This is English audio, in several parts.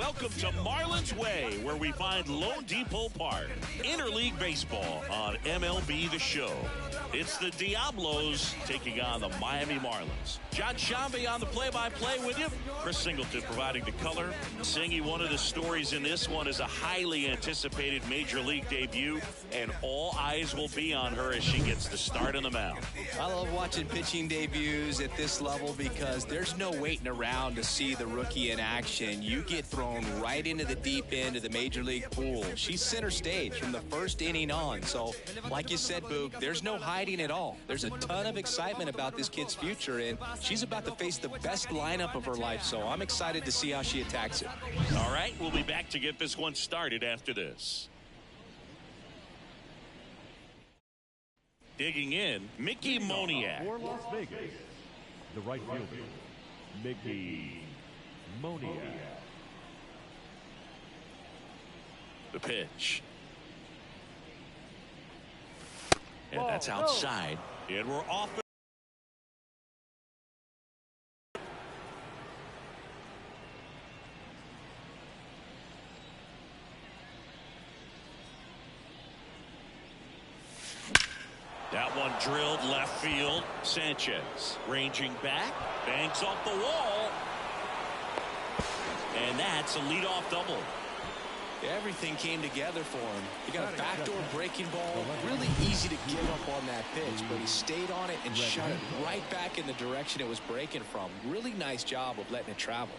Welcome to Marlins Way, where we find Lone Depot Park. Interleague Baseball on MLB The Show. It's the Diablos taking on the Miami Marlins. John Shambi on the play-by-play with you. Chris Singleton providing the color. Singy, one of the stories in this one is a highly anticipated Major League debut, and all eyes will be on her as she gets the start on the mound. I love watching pitching debuts at this level because there's no waiting around to see the rookie in action. You get thrown right into the deep end of the Major League pool. She's center stage from the first inning on. So, like you said, Boog, there's no hiding at all. There's a ton of excitement about this kid's future, and she's about to face the best lineup of her life. So I'm excited to see how she attacks it. All right, we'll be back to get this one started after this. Digging in, Mickey Moniak. For Las Vegas, the right fielder, Mickey Moniak. The pitch. And that's outside. And we're off. That one drilled left field. Sanchez ranging back, banks off the wall, and that's a leadoff double. Everything came together for him. He got a backdoor breaking ball. Really easy to give up on that pitch, but he stayed on it and shot it right back in the direction it was breaking from. Really nice job of letting it travel.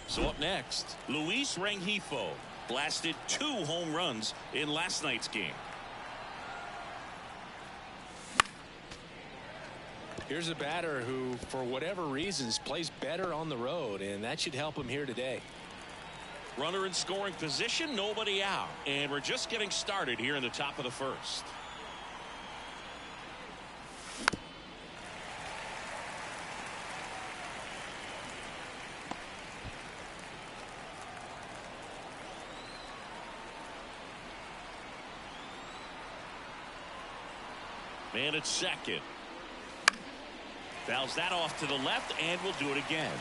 So up next, Luis Rengifo blasted 2 home runs in last night's game. Here's a batter who, for whatever reasons, plays better on the road, and that should help him here today. Runner in scoring position, nobody out. And we're just getting started here in the top of the first. Man at second. Fouls that off to the left, and we'll do it again.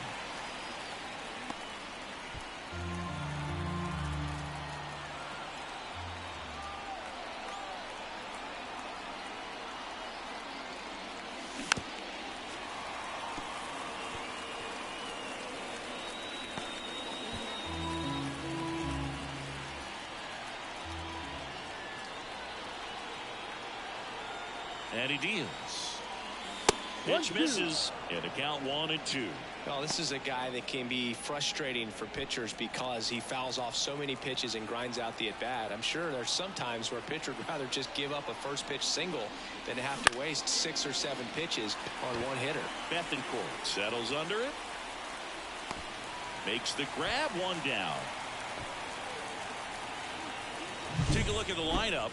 And he deals. Pitch misses, and a count 1-2. Well, this is a guy that can be frustrating for pitchers because he fouls off so many pitches and grinds out the at-bat. I'm sure there's some times where a pitcher would rather just give up a first pitch single than to have to waste 6 or 7 pitches on one hitter. Bethencourt settles under it. Makes the grab, 1 down. Take a look at the lineup.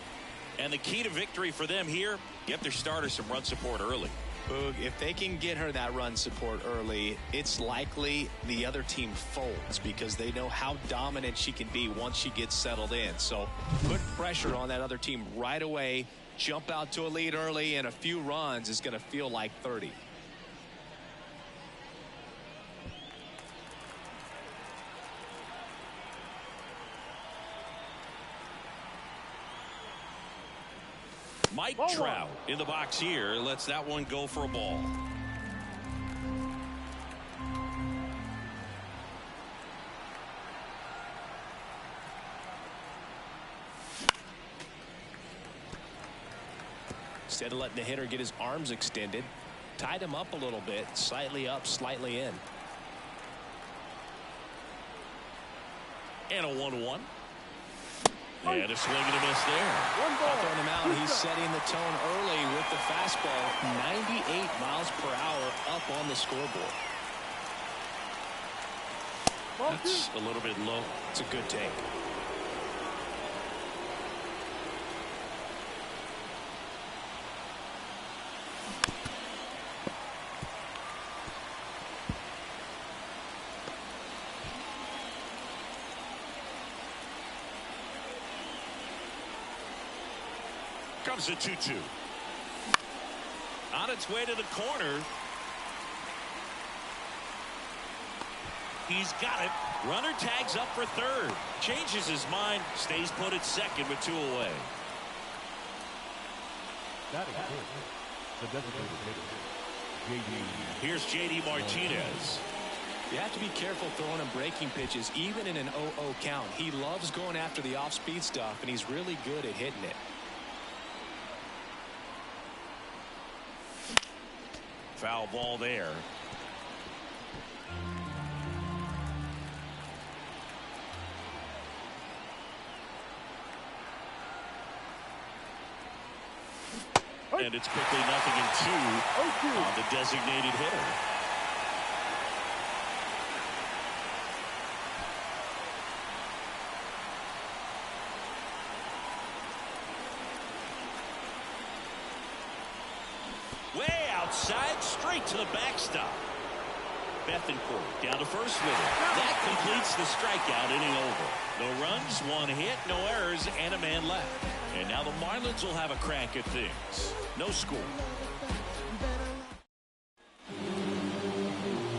And the key to victory for them here, get their starter some run support early. Boog, if they can get her that run support early, it's likely the other team folds because they know how dominant she can be once she gets settled in. So put pressure on that other team right away, jump out to a lead early, and a few runs is going to feel like 30. Mike Trout in the box here lets that one go for a ball. Instead of letting the hitter get his arms extended, tied him up a little bit, slightly up, slightly in. And a 1-1. And a swing and a miss there. Out there on the mound, he's setting the tone early with the fastball. 98 miles per hour up on the scoreboard. That's a little bit low. It's a good take. Comes a 2-2. On its way to the corner. He's got it. Runner tags up for third. Changes his mind. Stays put at second with 2 away. That is the designated hitter, J.D. Here's J.D. Martinez. You have to be careful throwing him breaking pitches, even in an 0-0 count. He loves going after the off-speed stuff, and he's really good at hitting it. Foul ball there. And it's quickly 0-2 on the designated hitter. Way outside, straight to the backstop. Bethencourt down to first with it. That completes the strikeout inning over. No runs, 1 hit, no errors, and a man left. And now the Marlins will have a crack at things. No score.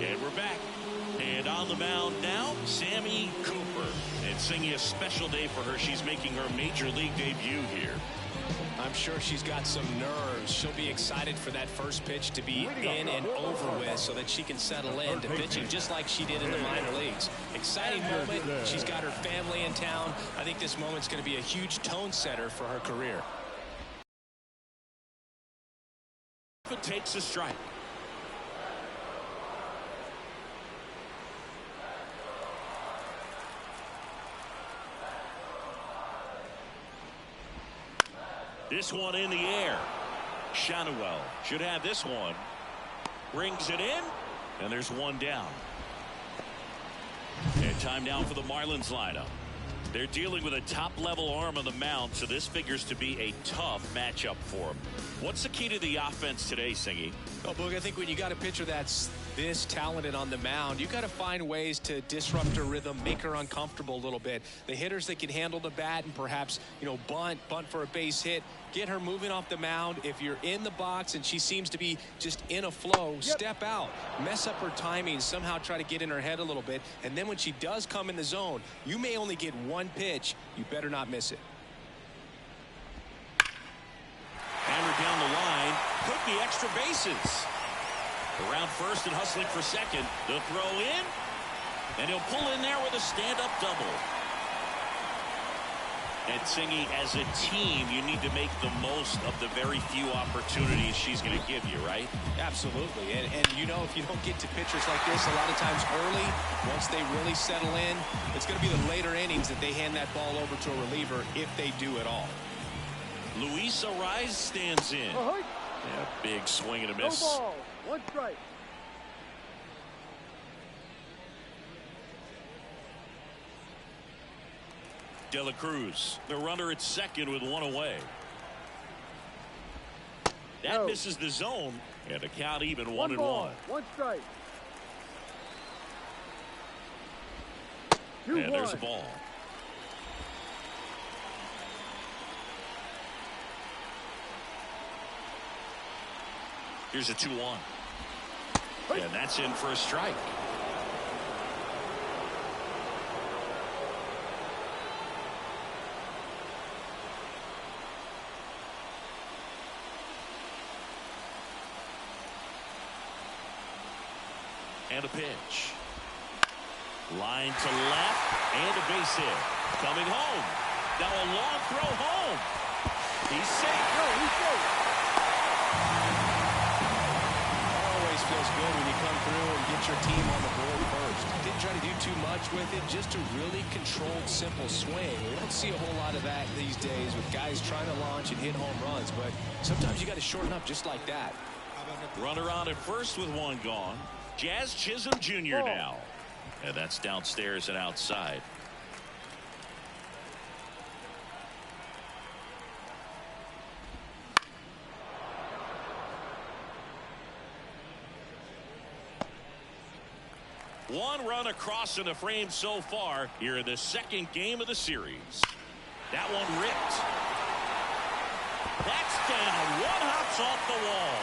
And we're back. And on the mound now, Sammie Cooper. And singing a special day for her. She's making her major league debut here. I'm sure she's got some nerves. She'll be excited for that first pitch to be in and over with so that she can settle in to pitching just like she did in the minor leagues. Exciting moment. She's got her family in town. I think this moment's going to be a huge tone setter for her career. Takes a strike. This one in the air. Shanuel should have this one. Brings it in, and there's one down. And time down for the Marlins lineup. They're dealing with a top-level arm on the mound, so this figures to be a tough matchup for them. What's the key to the offense today, Singy? Well, Boog, I think when you got a pitcher that's this talented on the mound, you got to find ways to disrupt her rhythm, make her uncomfortable a little bit. The hitters that can handle the bat and perhaps, bunt for a base hit, get her moving off the mound. If you're in the box and she seems to be just in a flow, step out, mess up her timing, somehow try to get in her head a little bit. And then when she does come in the zone, you may only get one pitch. You better not miss it. Hammer down the line, could be extra bases. Around first and hustling for second. The throw in, and he'll pull in there with a stand-up double. And Singy, as a team, you need to make the most of the very few opportunities she's going to give you, right? Absolutely. And if you don't get to pitchers like this a lot of times early, once they really settle in, it's going to be the later innings that they hand that ball over to a reliever, if they do at all. Luis Ariz stands in. Yeah, big swing and a miss. No ball. 1 strike. De La Cruz, the runner at second with 1 away. That misses the zone, and the count even 1-1. 1 strike. And there's a ball. Here's a 2-1. And that's in for a strike. And a pitch. Line to left and a base hit. Coming home. Now a long throw home. He's safe. He's safe. Always feels good when you come through and get your team on the board first. Didn't try to do too much with it, just a really controlled, simple swing. We don't see a whole lot of that these days with guys trying to launch and hit home runs, but sometimes you got to shorten up just like that. Runner on at first with 1 gone. Jazz Chisholm Jr. now. And that's downstairs and outside. One run across in the frame so far here in the second game of the series. That one ripped. That's down. 1 hops off the wall.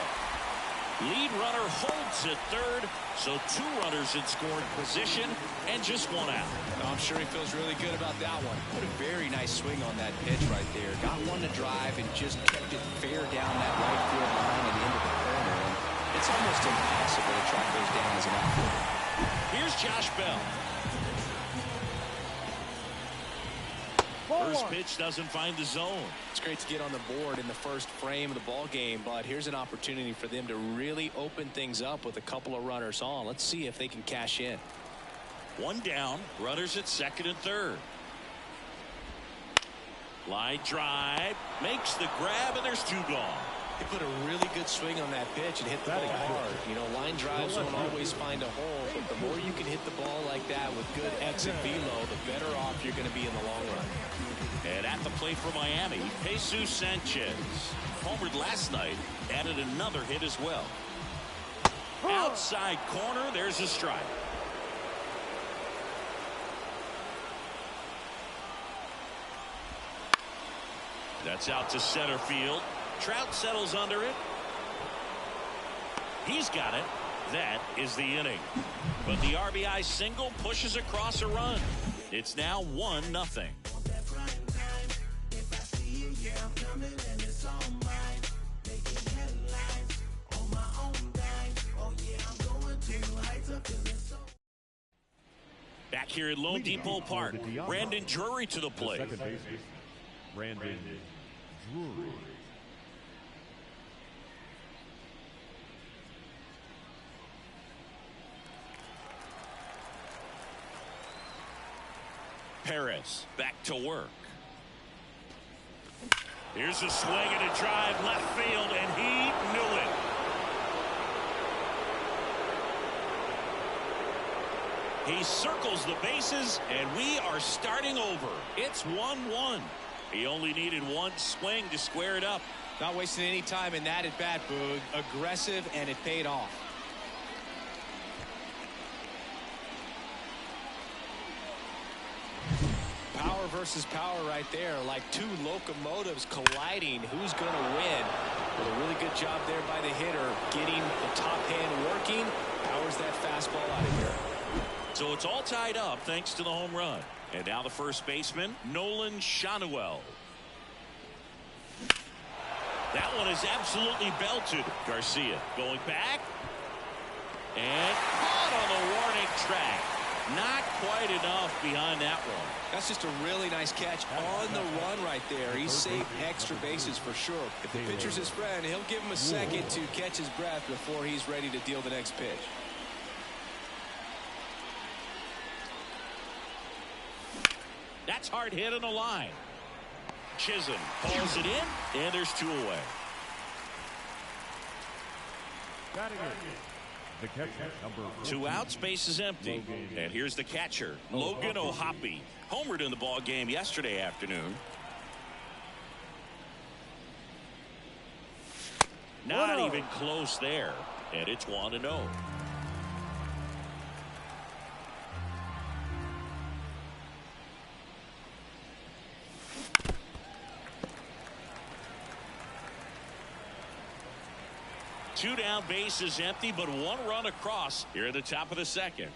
Lead runner holds at third, so 2 runners in scoring position and just 1 out. I'm sure he feels really good about that one. Put a very nice swing on that pitch right there. Got one to drive and just kept it fair down that right field line and into the corner. And it's almost impossible to track those down as an outfielder. Here's Josh Bell. First pitch doesn't find the zone. It's great to get on the board in the first frame of the ball game, but here's an opportunity for them to really open things up with a couple of runners on. Let's see if they can cash in. 1 down, runners at second and third. Line drive, makes the grab, and there's 2 gone. They put a really good swing on that pitch and hit the ball hard. You know, line drives don't always find a hole, but the more you can hit the ball like that with good exit velo, the better off you're going to be in the long run. And at the plate for Miami, Jesus Sanchez. Homered last night, added another hit as well. Outside corner, there's a strike. That's out to center field. Trout settles under it. He's got it. That is the inning. But the RBI single pushes across a run. It's now 1-0. Back here at Lone Depot Park, Brandon Drury to the plate. Second baseman, Brandon Drury. Perez back to work. Here's a swing and a drive left field, and he knew it. He circles the bases, and we are starting over. It's 1-1. He only needed 1 swing to square it up. Not wasting any time in that at bat, Boog. Aggressive, and it paid off. Power versus power right there, like 2 locomotives colliding. Who's going to win? Well, a really good job there by the hitter, getting the top hand working. Powers that fastball out of here. So it's all tied up thanks to the home run. And now the first baseman, Nolan Shanuel. That one is absolutely belted. Garcia going back. And caught on the warning track. Not quite enough behind that one. That's just a really nice catch on the run right there. He saved extra bases for sure. If the pitcher's his friend, he'll give him a second to catch his breath before he's ready to deal the next pitch. That's hard hit on the line. Chisholm pulls it in, and there's 2 away. The catcher, number 2 outs, base is empty. And here's the catcher, Logan O'Hoppe. Homered in the ball game yesterday afternoon. Not even close there. And it's 1-0. Two down, base is empty, but 1 run across here at the top of the second.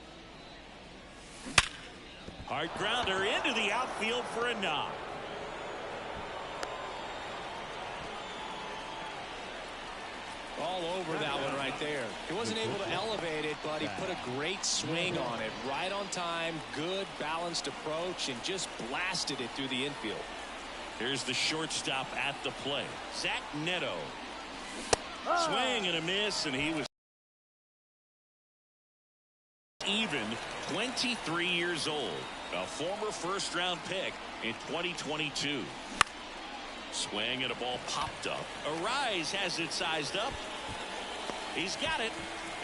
Hard grounder into the outfield for a knock. All over that one right there. He wasn't able to elevate it, but he put a great swing on it. Right on time, good balanced approach, and just blasted it through the infield. Here's the shortstop at the plate, Zach Neto. Swing and a miss, and he was even 23 years old. A former first-round pick in 2022. Swing and a ball popped up. Arise has it sized up. He's got it.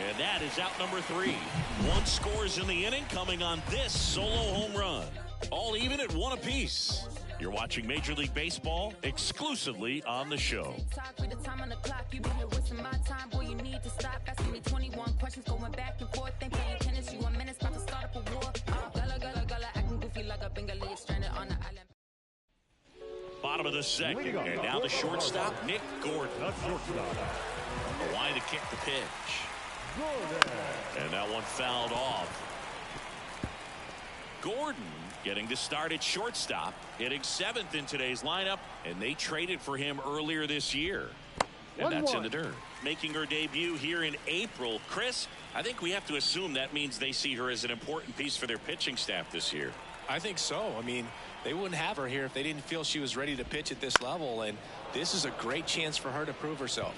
And that is out number 3. 1 scores in the inning coming on this solo home run. All even at 1 apiece. You're watching Major League Baseball exclusively on the show. Bottom of the second, and now the shortstop, Nick Gordon. The shortstop, Why to kick the pitch? And that one fouled off. Gordon getting to start at shortstop, hitting 7th in today's lineup, and they traded for him earlier this year. And that's in the dirt. Making her debut here in April. Chris, I think we have to assume that means they see her as an important piece for their pitching staff this year. I think so. I mean, they wouldn't have her here if they didn't feel she was ready to pitch at this level, and this is a great chance for her to prove herself.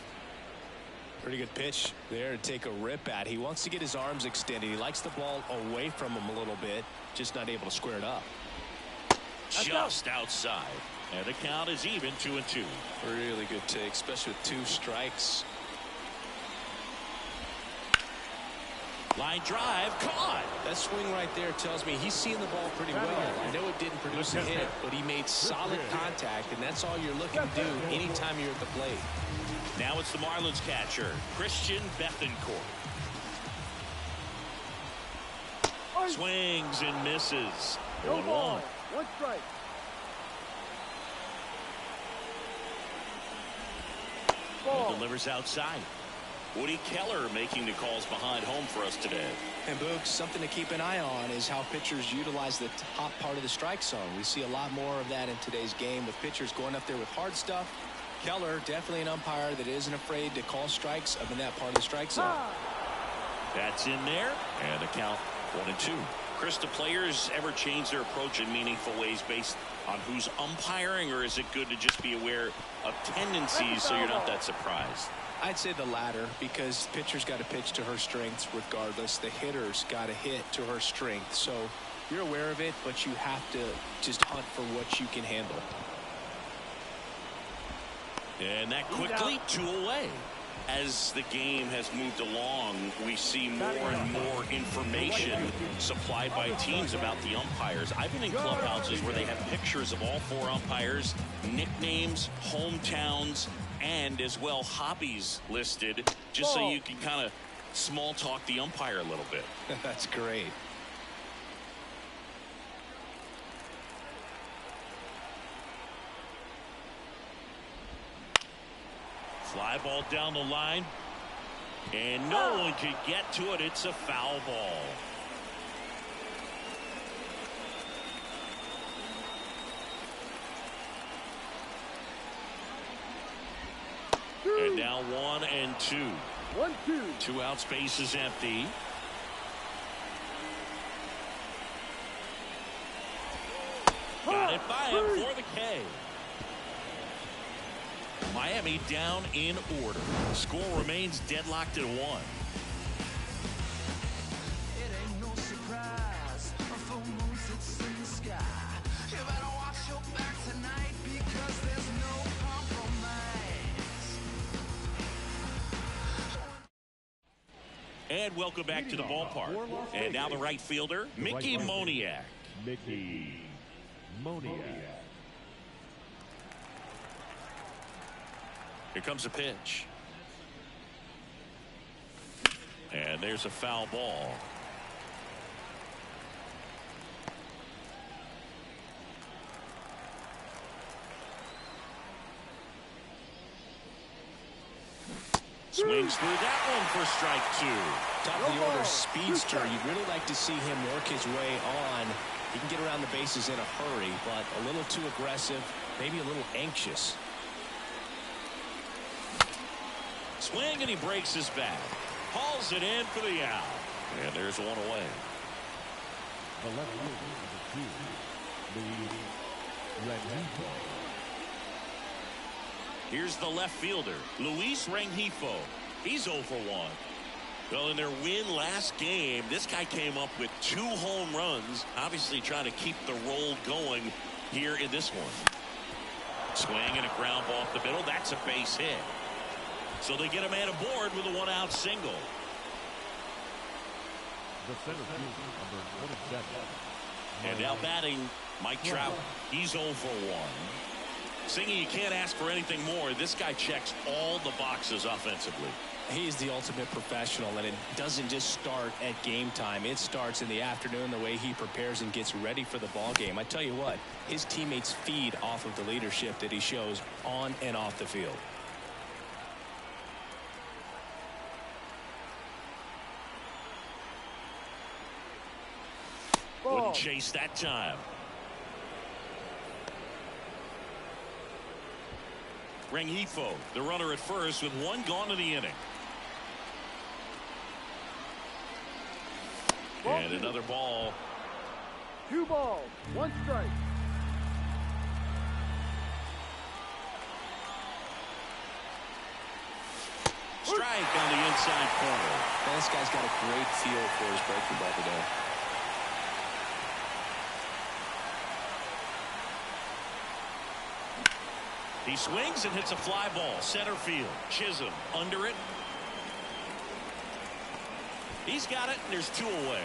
Pretty good pitch there to take a rip at. He wants to get his arms extended. He likes the ball away from him a little bit, just not able to square it up. Just outside. And the count is even, 2-2. Really good take, especially with 2 strikes. Line drive, caught. That swing right there tells me he's seeing the ball pretty well. I know it didn't produce a hit, but he made solid contact, and that's all you're looking to do anytime you're at the plate. Now it's the Marlins catcher, Christian Bethancourt. Swings and misses. 1-1. 1 strike. Delivers outside. Woody Keller making the calls behind home for us today. And Boog, something to keep an eye on is how pitchers utilize the top part of the strike zone. We see a lot more of that in today's game with pitchers going up there with hard stuff. Keller, definitely an umpire that isn't afraid to call strikes up in that part of the strike zone. That's in there, and the count 1-2. Chris, do players ever change their approach in meaningful ways based on who's umpiring, or is it good to just be aware of tendencies so you're not that surprised? I'd say the latter, because pitcher's got to pitch to her strengths regardless. The hitter's got to hit to her strength. So you're aware of it, but you have to just hunt for what you can handle. And that quickly 2 away. As the game has moved along, we see more and more information supplied by teams about the umpires. I've been in clubhouses where they have pictures of all 4 umpires, nicknames, hometowns, and as well hobbies listed, just so you can kind of small talk the umpire a little bit. That's great. Fly ball down the line, and no one can get to it. It's a foul ball. And now 1-2. 1-2. 2 outs, base is empty. Got it by him for the K. Miami down in order. Score remains deadlocked at 1. It ain't no surprise. A full moon sits in the sky. You better watch your back tonight because there's no compromise. And welcome back to the ballpark. And now the right fielder, Mickey Moniak. Mickey Moniak. Here comes a pitch. And there's a foul ball. Swings through that one for strike 2. Top of the order speedster. You'd really like to see him work his way on. He can get around the bases in a hurry, but a little too aggressive, maybe a little anxious. Swing, and he breaks his back. Hauls it in for the out. And there's 1 away. The left fielder is the Rengifo. Here's the left fielder, Luis Rengifo. He's 0 for 1. Well, in their win last game, this guy came up with 2 home runs, obviously trying to keep the roll going here in this one. Swing and a ground ball up the middle. That's a base hit. So they get a man aboard with a 1-out single. The center fielder, number 27. And now batting, Mike Trout. He's 0 for 1. Singy, you can't ask for anything more. This guy checks all the boxes offensively. He is the ultimate professional, and it doesn't just start at game time. It starts in the afternoon, the way he prepares and gets ready for the ball game. I tell you what, his teammates feed off of the leadership that he shows on and off the field. Couldn't chase that time. Rengifo, the runner at first with one gone in the inning. And another ball. 2 balls, 1 strike. Strike on the inside corner. This guy's got a great feel for his breaking ball today. He swings and hits a fly ball. Center field. Chisholm under it. He's got it, and there's 2 away.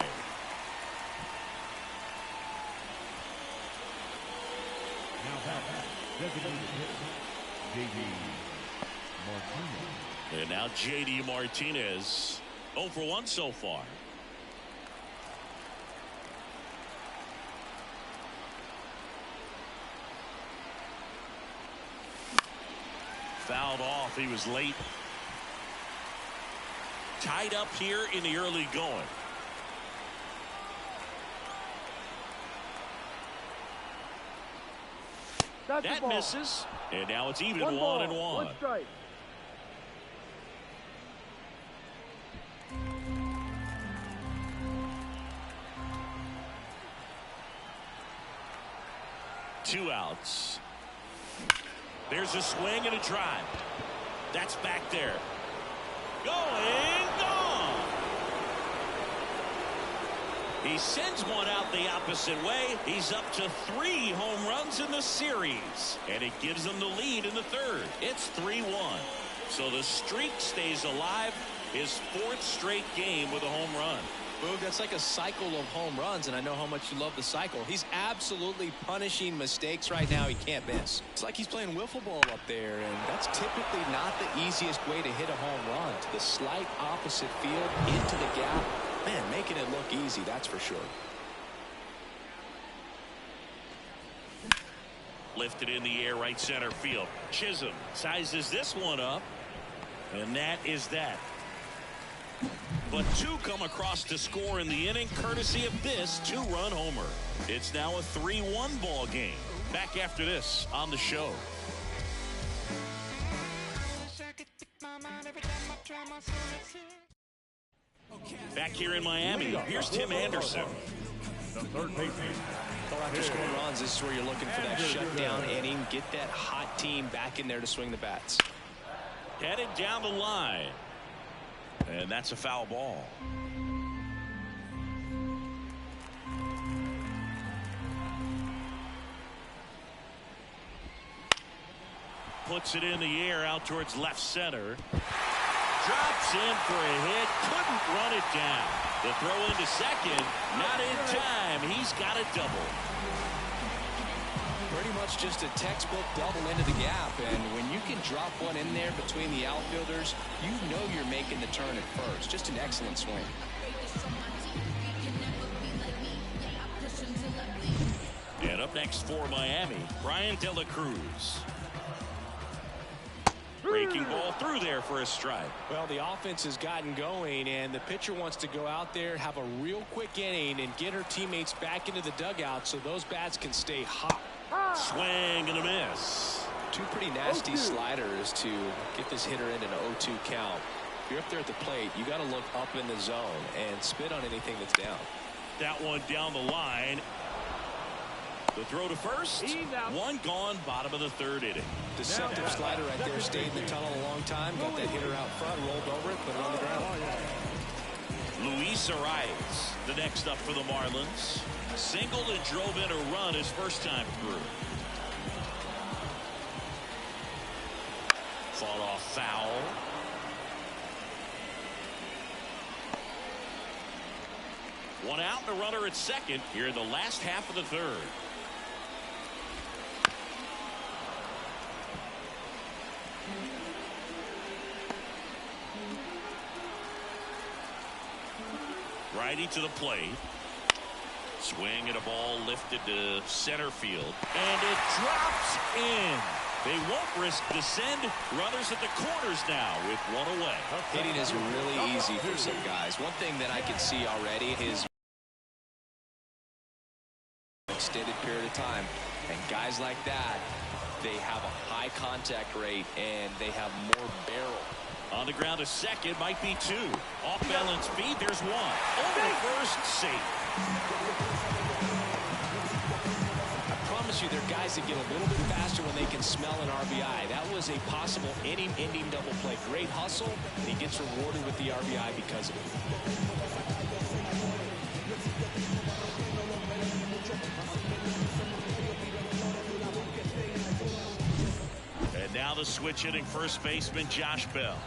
Now back, designated hitter, J.D. Martinez. And now J.D. Martinez, 0 for 1 so far. Fouled off. He was late. Tied up here in the early going. That misses. And now it's even 1-1. 1 strike. Two outs. There's a swing and a drive. That's back there. Going, gone. He sends one out the opposite way. He's up to 3 home runs in the series. And it gives them the lead in the 3rd. It's 3-1. So the streak stays alive. His 4th straight game with a home run. Boog, that's like a cycle of home runs, and I know how much you love the cycle. He's absolutely punishing mistakes right now he can't miss. It's like he's playing wiffle ball up there, and that's typically not the easiest way to hit a home run. To the slight opposite field, into the gap. Man, making it look easy, that's for sure. Lifted in the air, right center field. Chisholm sizes this one up, and that is that. But 2 come across to score in the inning, courtesy of this 2-run homer. It's now a 3-1 ball game. Back after this on the show. Back here in Miami, here's Tim Anderson. The third baseman. So after scoring runs, this is where you're looking for that shutdown inning. Get that hot team back in there to swing the bats. Headed down the line. And that's a foul ball. Puts it in the air out towards left center. Drops in for a hit. Couldn't run it down. The throw into second. Not in time. He's got a double. Pretty much just a textbook double into the gap, and when you can drop one in there between the outfielders, you know you're making the turn at first. Just an excellent swing. And up next for Miami, Brian De La Cruz. Breaking ball through there for a strike. Well, the offense has gotten going, and the pitcher wants to go out there, have a real quick inning, and get her teammates back into the dugout so those bats can stay hot. Swing and a miss. 2 pretty nasty sliders to get this hitter in an 0-2 count. If you're up there at the plate, you got to look up in the zone and spit on anything that's down. That one down the line. The throw to first. 1 gone, bottom of the 3rd inning. Deceptive slider right there. Stayed in the tunnel a long time. Got that hitter out front, rolled over it, put it on the ground. Luis Arias, the next up for the Marlins. Singled and drove in a run his first time through. Fought off foul. One out and a runner at second here in the last half of the 3rd. Righty to the plate. Swing and a ball lifted to center field. And it drops in. They won't risk the send. Runners at the corners now with 1 away. Hitting is really easy for some guys. One thing that I can see already is time. And guys like that, they have a high contact rate and they have more barrel. On the ground, a second, might be two. Off balance feet, there's one. Over the first, safe. I promise you, there are guys that get a little bit faster when they can smell an RBI. That was a possible inning-ending double play. Great hustle, and he gets rewarded with the RBI because of it. And now the switch hitting first baseman Josh Bell.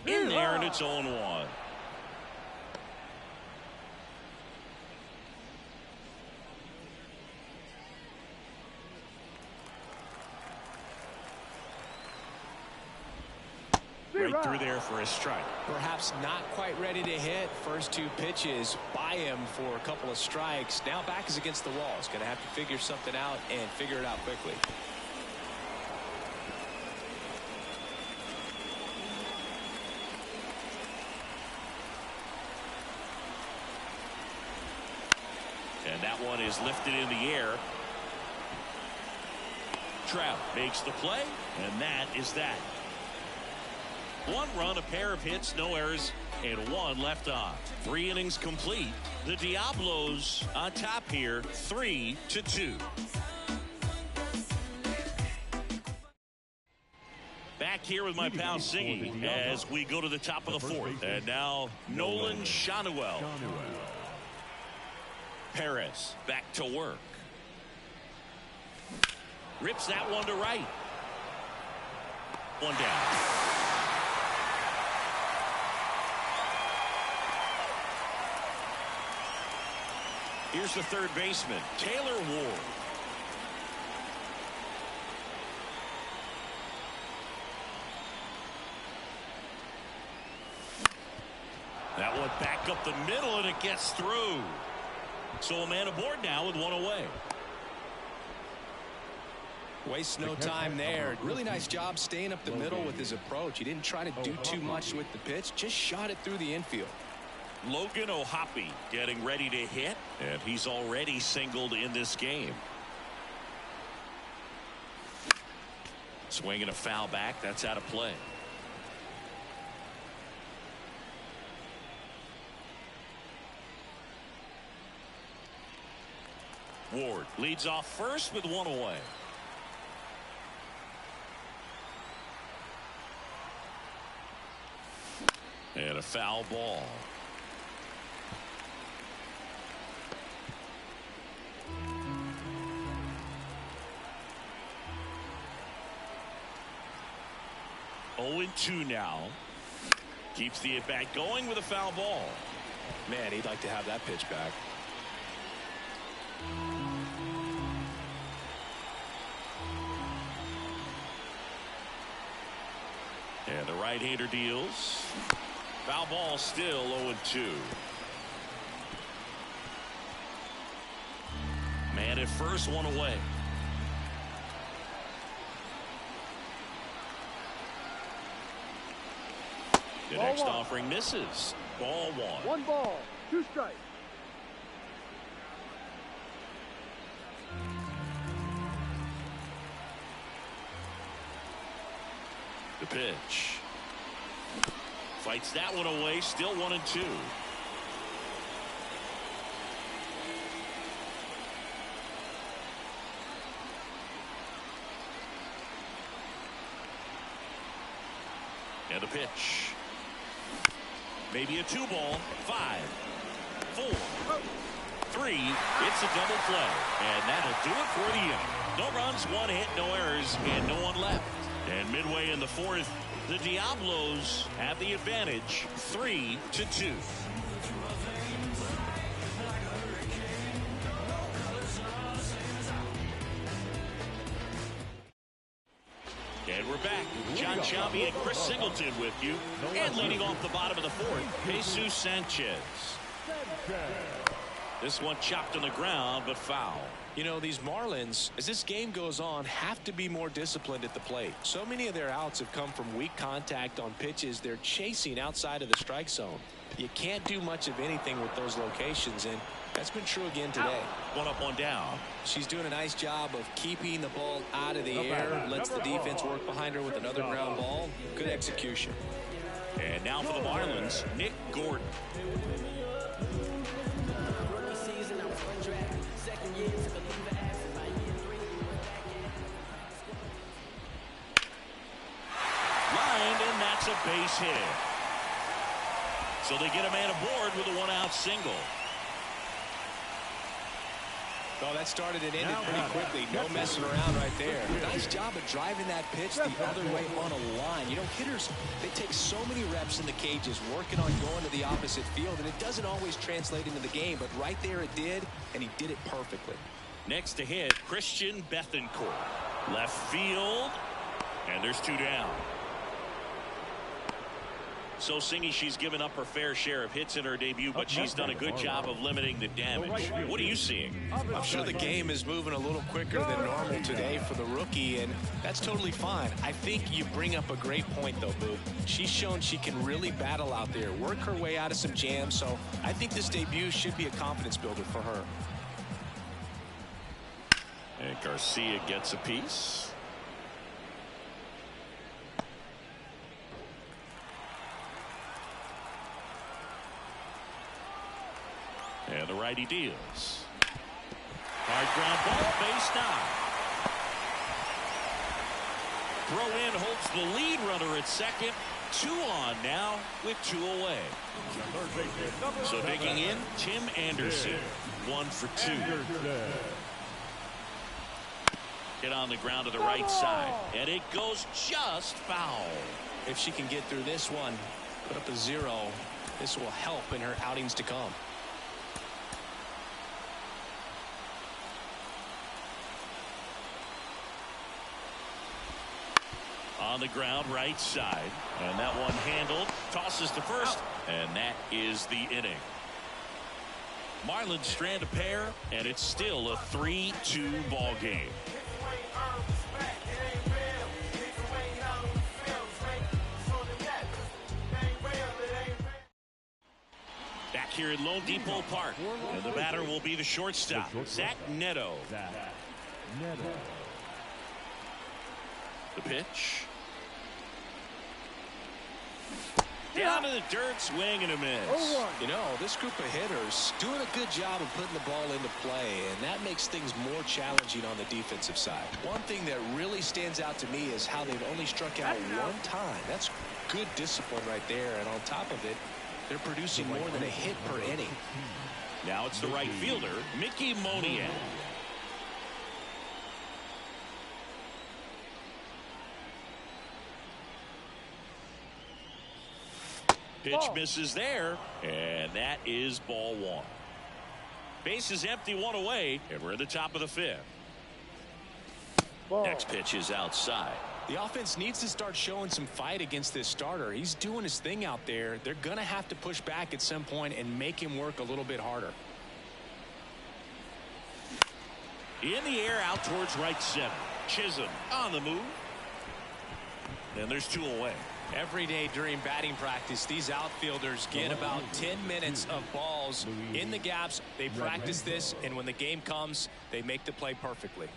In there, and it's 0-1. Right through there for a strike. Perhaps not quite ready to hit. First two pitches by him for a couple of strikes. Now back is against the wall. He's going to have to figure something out and figure it out quickly. And that one is lifted in the air. Trout makes the play, and that is that. One run, a pair of hits, no errors, and one left on. 3 innings complete. The Diablos on top here, 3-2. Back here with my pal Singy as we go to the top of the 4th. And now Nolan Shanuel. Perez back to work. Rips that one to right. One down. Here's the third baseman, Taylor Ward. That one back up the middle, and it gets through. So a man aboard now with one away. Wastes no time there. Really nice job staying up the middle with his approach. He didn't try to do too much with the pitch, just shot it through the infield. Logan O'Hoppe getting ready to hit, and he's already singled in this game. Swinging a foul back, that's out of play. Ward leads off first with one away. And a foul ball. Oh, 0-2 now. Keeps the at-bat going with a foul ball. Man, he'd like to have that pitch back. And the right-hander deals. Foul ball still 0-2. Man at first, one away. The next offering misses. Ball one. 1 ball, 2 strikes. The pitch. Fights that one away. Still 1-2. And a pitch. Maybe a 2 ball. 5, 4, 3. It's a double play. And that'll do it for the inning. No runs, 1 hit, no errors, and no one left. And midway in the 4th, the Diablos have the advantage, 3-2. And we're back. John Sciambi and Chris Singleton with you. And leading off the bottom of the 4th, Jesus Sanchez. This one chopped on the ground, but foul. You know, these Marlins, as this game goes on, have to be more disciplined at the plate. So many of their outs have come from weak contact on pitches they're chasing outside of the strike zone. You can't do much of anything with those locations, and that's been true again today. One up, one down. She's doing a nice job of keeping the ball out of the air, lets the defense work behind her with another ground ball. Good execution. And now for the Marlins, Nick Gordon. Lined, and that's a base hit. So they get a man aboard with a one-out single. Oh, that started and ended pretty quickly. No messing around right there. Nice job of driving that pitch the other way on a line. You know, hitters, they take so many reps in the cages working on going to the opposite field, and it doesn't always translate into the game, but right there it did, and he did it perfectly. Next to hit, Christian Bethancourt. Left field, and there's two down. So Singy, she's given up her fair share of hits in her debut, but she's done a good job of limiting the damage. What are you seeing? I'm sure the game is moving a little quicker than normal today for the rookie, and that's totally fine. I think you bring up a great point, though, Boo. She's shown she can really battle out there, work her way out of some jams, so I think this debut should be a confidence builder for her. And Garcia gets a piece. And the righty deals. Hard ground ball, base knock. Throw in holds the lead runner at second. 2 on now with 2 away. So digging in, Tim Anderson. 1 for 2. Hit on the ground to the right side. And it goes just foul. If she can get through this one, put up a 0, this will help in her outings to come. On the ground, right side. And that one handled. Tosses to first. And that is the inning. Marlins strand a pair, and it's still a 3-2 ball game. Back here at Lone Depot Park. And the batter will be the shortstop, Zach Neto. The pitch. Down to the dirt, swing and a miss. You know, this group of hitters doing a good job of putting the ball into play, and that makes things more challenging on the defensive side. One thing that really stands out to me is how they've only struck out 1 time. That's good discipline right there, and on top of it, they're producing more than a hit per inning. Now it's the right fielder, Mickey Moniak. Pitch misses there, and that is ball 1. Base is empty, 1 away, and we're at the top of the 5th. Next pitch is outside. The offense needs to start showing some fight against this starter. He's doing his thing out there. They're going to have to push back at some point and make him work a little bit harder. In the air, out towards right center. Chisholm on the move. And there's 2 away. Every day during batting practice, these outfielders get about 10 minutes of balls in the gaps. They practice this, and when the game comes, they make the play perfectly.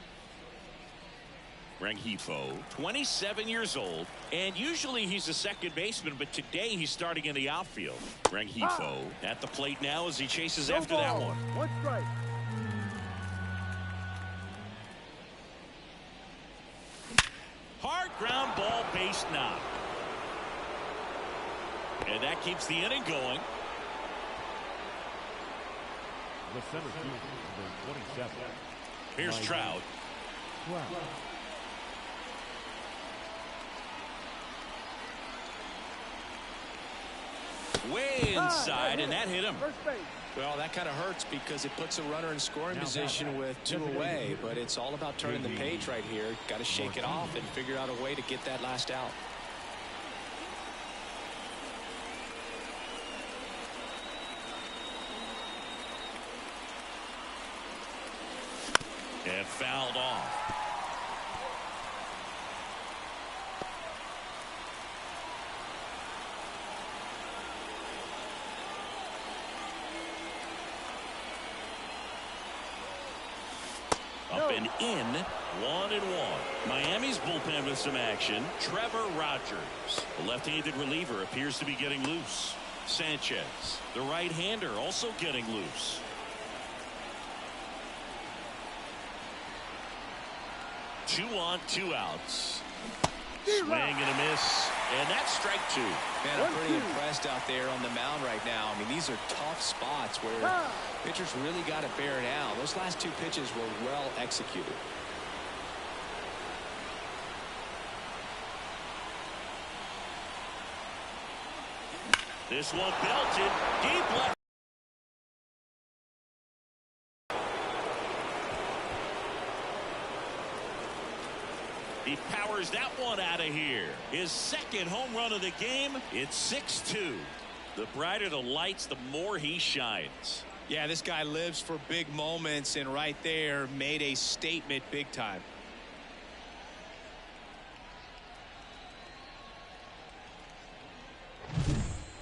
Rengifo, 27 years old, and usually he's a second baseman, but today he's starting in the outfield. Rengifo at the plate now as he chases after that one. 1 strike. Hard ground ball, base knock. And that keeps the inning going. The center field, number 27. Here's Trout. Way inside, and that hit him. First base. Well, that kind of hurts because it puts a runner in scoring position with 2 away, but it's all about turning the page right here. Got to shake it off and figure out a way to get that last out. And fouled off. and in 1-1. Miami's bullpen with some action. Trevor Rogers, the left-handed reliever, appears to be getting loose. Sanchez, the right-hander, also getting loose. Two on, 2 outs. Swing and a miss, and that's strike 2. Man, I'm pretty impressed out there on the mound right now. I mean, these are tough spots where pitchers really got to bear down. Those last 2 pitches were well executed. This one belted deep left. He powers that one out of here. His second home run of the game. It's 6-2. The brighter the lights, the more he shines. Yeah, this guy lives for big moments, and right there made a statement big time.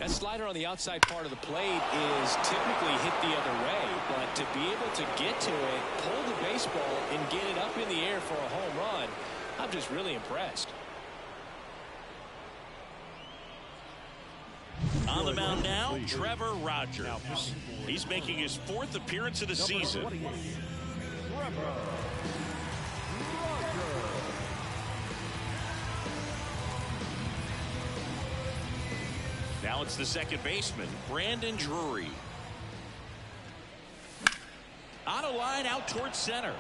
That slider on the outside part of the plate is typically hit the other way, but to be able to get to it, pull the baseball, and get it up in the air for a home run, I'm just really impressed. On the mound now, Trevor Rogers. He's making his 4th appearance of the season. Now it's the second baseman, Brandon Drury. On a line out towards center.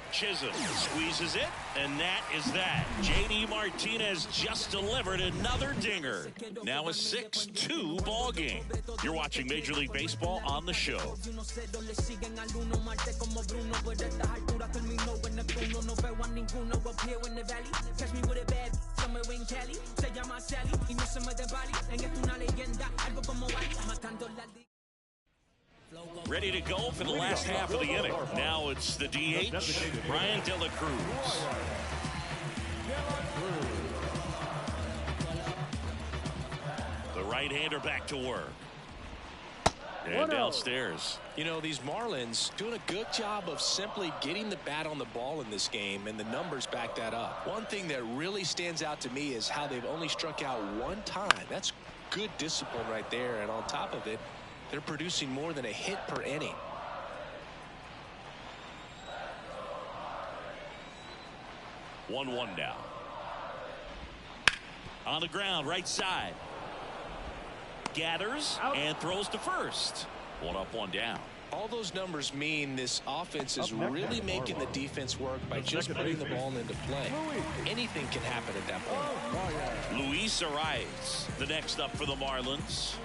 Chisholm squeezes it, and that is that. J.D. Martinez just delivered another dinger. Now a 6-2 ball game. You're watching Major League Baseball on the show. Ready to go for the last half of the inning. Now it's the DH, Brian De La Cruz. The right-hander back to work. And downstairs. You know, these Marlins doing a good job of simply getting the bat on the ball in this game, and the numbers back that up. One thing that really stands out to me is how they've only struck out 1 time. That's good discipline right there, and on top of it, they're producing more than a hit per inning. One now. On the ground, right side. Gathers and throws to first. 1 up, 1 down. All those numbers mean this offense is really making the defense work by just putting the ball into play. Anything can happen at that point. Luis Arias, the next up for the Marlins.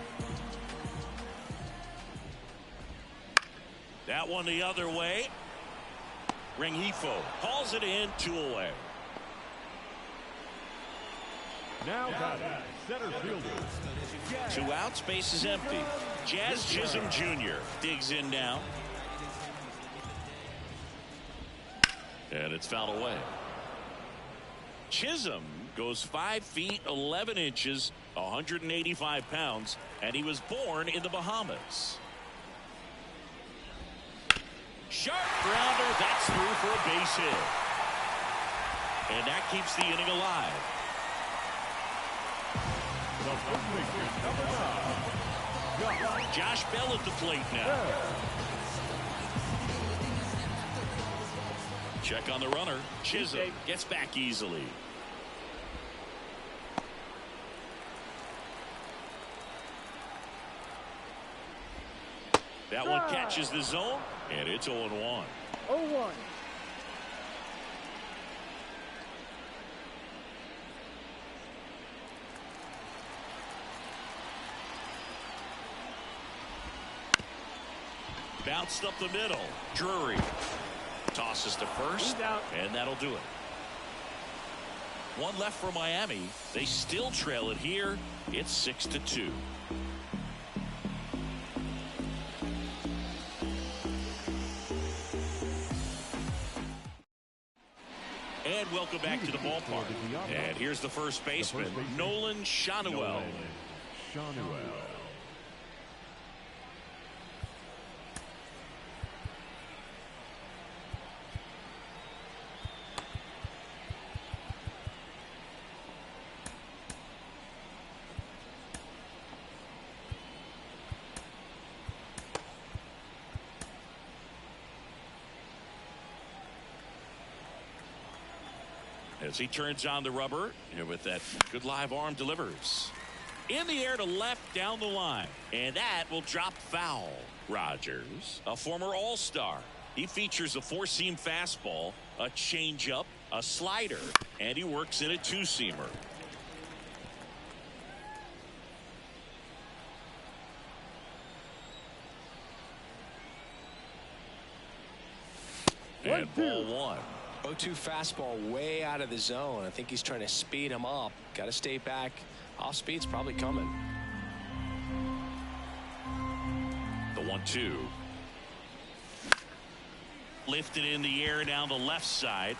That one the other way. Rengifo calls it in, 2 away. Now batting, center fielder. 2 outs, base is empty. Jazz Chisholm Jr. digs in now. And it's fouled away. Chisholm goes 5 feet 11 inches, 185 pounds, and he was born in the Bahamas. Sharp grounder, that's through for a base hit. And that keeps the inning alive. Josh Bell at the plate now. Check on the runner. Chisholm gets back easily. That one catches the zone, and it's 0-1. 0-1. Bounced up the middle. Drury tosses to first, and that'll do it. 1 left for Miami. They still trail it here. It's 6-2. And welcome back to the ballpark. And here's the first baseman, Nolan Schanuel. as he turns on the rubber, and with that good live arm delivers. In the air to left down the line, and that will drop foul. Rogers, a former All-Star. He features a four-seam fastball, a changeup, a slider, and he works in a two-seamer. And ball one. 0-2 fastball way out of the zone. I think he's trying to speed him up. Got to stay back. Off speed's probably coming. The 1-2. Lifted in the air down the left side.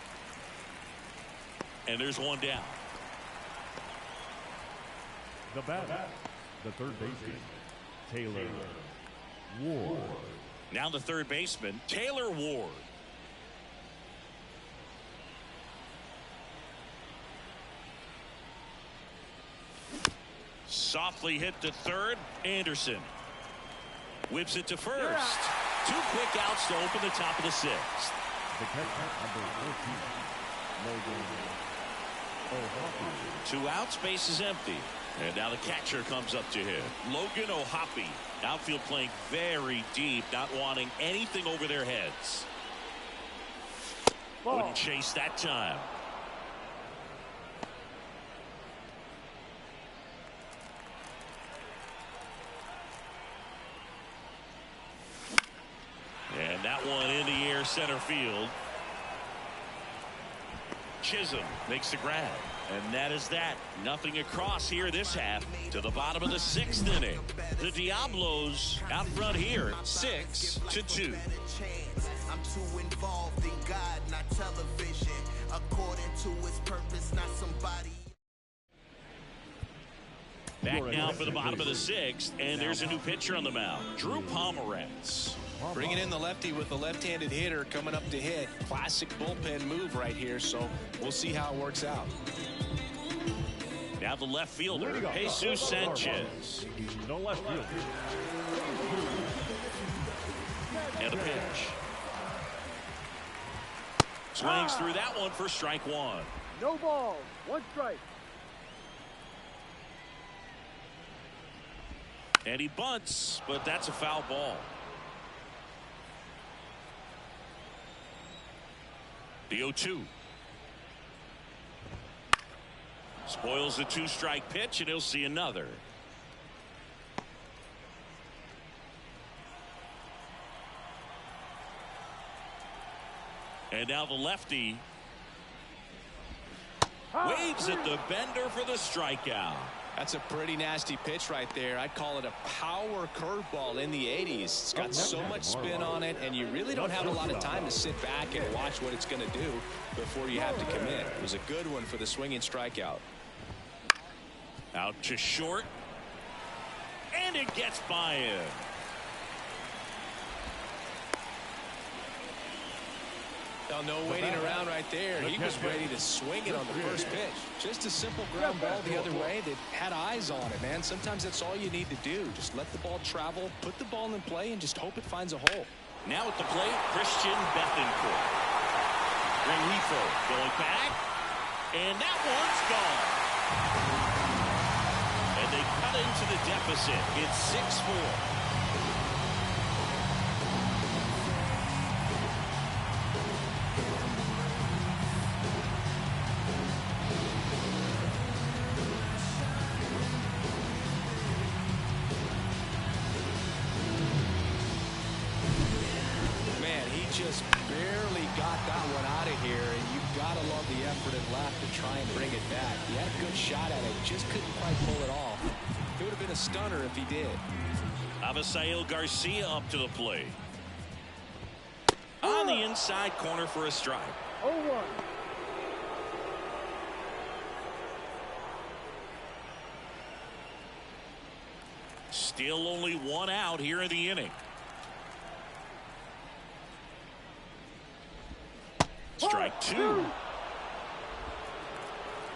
And there's one down. The batter, the third baseman, Taylor Ward. Now the third baseman, Taylor Ward. Softly hit to third. Anderson whips it to first. Two quick outs to open the top of the sixth. The catcher, number 14, Logan O'Hoppe. 2 outs, base is empty. And now the catcher comes up to hit. Logan O'Hoppe. Outfield playing very deep, not wanting anything over their heads. Ball. Wouldn't chase that time. And that one in the air center field. Chisholm makes the grab. And that is that. Nothing across here this half to the bottom of the sixth inning. The Diablos out front here, 6-2. I'm too involved in God, not television. According to his purpose, not somebody. Back now for the bottom of the sixth, and there's a new pitcher on the mound, Drew Pomeranz. Bringing in the lefty with the left-handed hitter coming up to hit. Classic bullpen move right here, so we'll see how it works out. Now the left fielder, Jesus Sanchez. No left field. And the pitch. Swings through that one for strike one. No balls. 1 strike. And he bunts, but that's a foul ball. The 0-2. Spoils the 2-strike pitch, and he'll see another. And now the lefty waves at the bender for the strikeout. That's a pretty nasty pitch right there. I'd call it a power curveball in the 80s. It's got so much spin on it, and you really don't have a lot of time to sit back and watch what it's going to do before you have to commit. It was a good one for the swinging strikeout. Out to short, and it gets by him. No waiting around right there. He was ready to swing it on the first pitch. Just a simple ground ball the other way that had eyes on it, man. Sometimes that's all you need to do. Just let the ball travel, put the ball in play, and just hope it finds a hole. Now at the plate, Christian Bethencourt. Rengifo going back, and that one's gone. And they cut into the deficit. It's 6-4. Just barely got that one out of here, and you've got to love the effort and left to try and bring it back. He had a good shot at it, just couldn't quite pull it off. It would have been a stunner if he did. Avisail Garcia up to the plate. On the inside corner for a strike. 0-1. Still only 1 out here in the inning. Strike 2.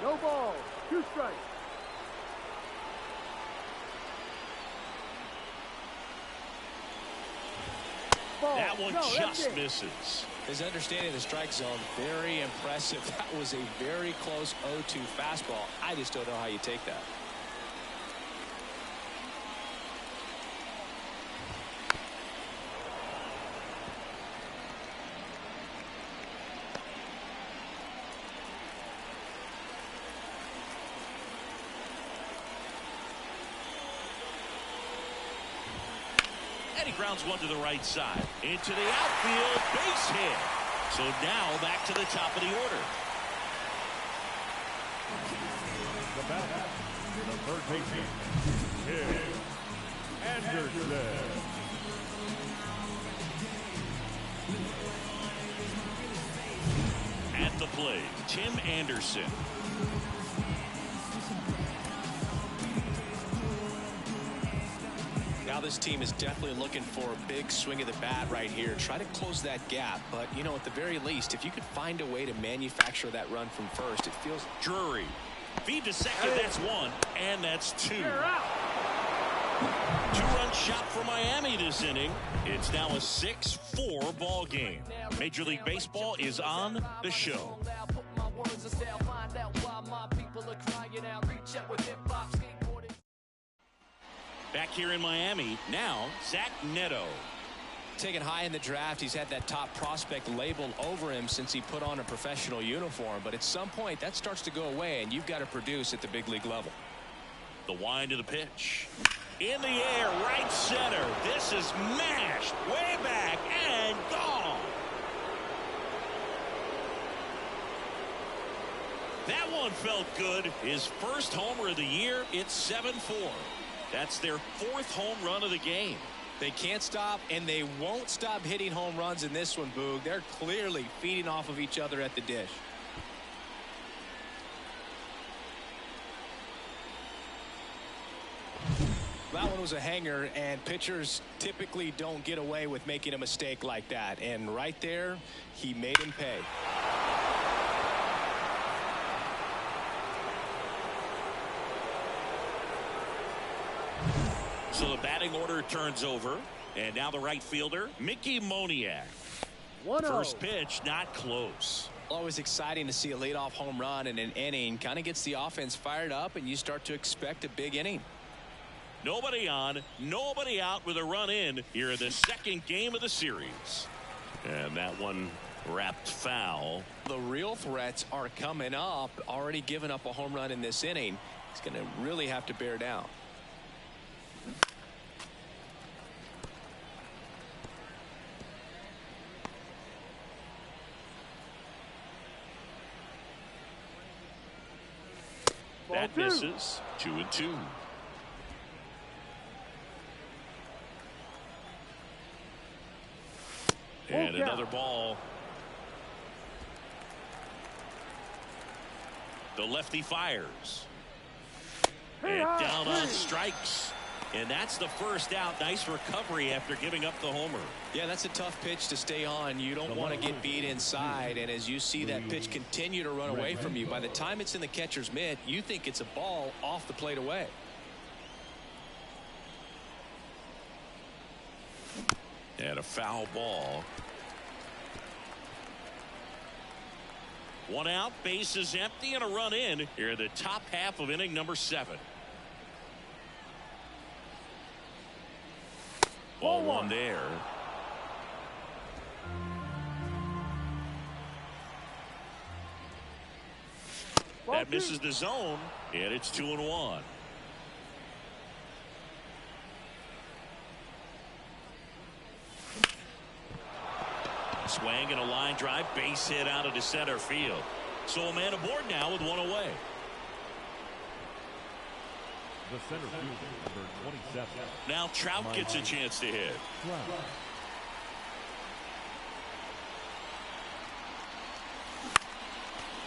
No balls. 2 strikes. Ball. That one No, that's just it. misses. His understanding of the strike zone, very impressive. That was a very close 0-2 fastball. I just don't know how you take that. And he grounds one to the right side. Into the outfield, base hit. So now back to the top of the order. The batter, the third baseman, Tim Anderson. At the plate, Tim Anderson. Now this team is definitely looking for a big swing of the bat right here. Try to close that gap. But, you know, at the very least, if you could find a way to manufacture that run from first, it feels... Drury. Feed to second, that's one. And that's two. Two-run shot for Miami this inning. It's now a 6-4 ball game. Major League Baseball is on the show. Back here in Miami, now Zach Neto. Taken high in the draft, he's had that top prospect labeled over him since he put on a professional uniform. But at some point, that starts to go away, and you've got to produce at the big league level. The wind of the pitch. In the air, right center. This is mashed way back and gone. That one felt good. His first homer of the year. It's 7-4. That's their fourth home run of the game. They can't stop, and they won't stop hitting home runs in this one, Boog. They're clearly feeding off of each other at the dish. That one was a hanger, and pitchers typically don't get away with making a mistake like that. And right there, he made him pay. So the batting order turns over, and now the right fielder, Mickey Moniak. 1-0. First pitch, not close. Always exciting to see a leadoff home run in an inning. Kind of gets the offense fired up, and you start to expect a big inning. Nobody on, nobody out with a run in here in the second game of the series. And that one wrapped foul. The real threats are coming up. Already given up a home run in this inning. He's going to really have to bear down. That misses. 2-2. And another ball. The lefty fires. And down on strikes. And that's the first out. Nice recovery after giving up the homer. Yeah, that's a tough pitch to stay on. You don't want to get beat inside. And as you see that pitch continue to run away from you, by the time it's in the catcher's mitt, you think it's a ball off the plate away. And a foul ball. One out, bases empty, and a run in here in the top half of inning number 7. Ball one there. That misses the zone, and it's 2-1. Swing and a line drive, base hit out into center field. So a man aboard now with one away. The center fielder, number 27. Now Trout gets a chance to hit.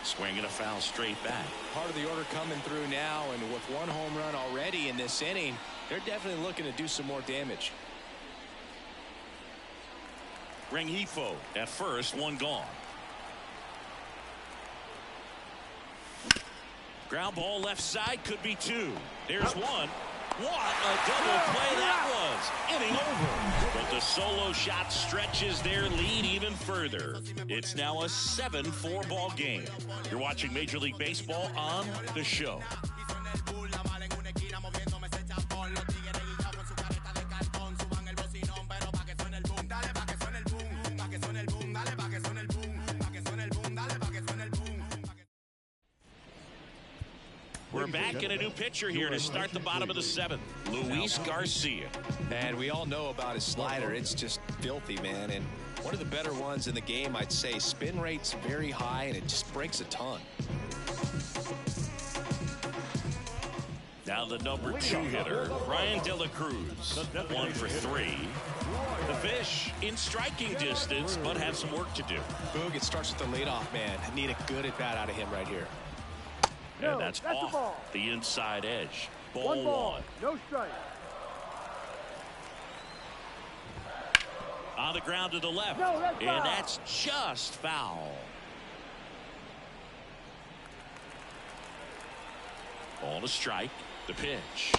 Swinging a foul straight back. Part of the order coming through now, and with one home run already in this inning, they're definitely looking to do some more damage. Rengifo at first, one gone. Ground ball left side, could be two. There's one. What a double play that was. Inning over. But the solo shot stretches their lead even further. It's now a 7-4 ball game. You're watching Major League Baseball on The Show. We're back in a new pitcher here to start the bottom of the 7th. Luis Garcia. And we all know about his slider. It's just filthy, man. And one of the better ones in the game, I'd say. Spin rate's very high, and it just breaks a ton. Now the number 2 hitter, Ryan De La Cruz. 1 for 3. The Fish in striking distance, but have some work to do. Boog, it starts with the leadoff man. I need a good at-bat out of him right here. And that's off the inside edge. One ball, no strike. On the ground to the left. No, that's foul. And that's just foul. Ball to strike. The pitch.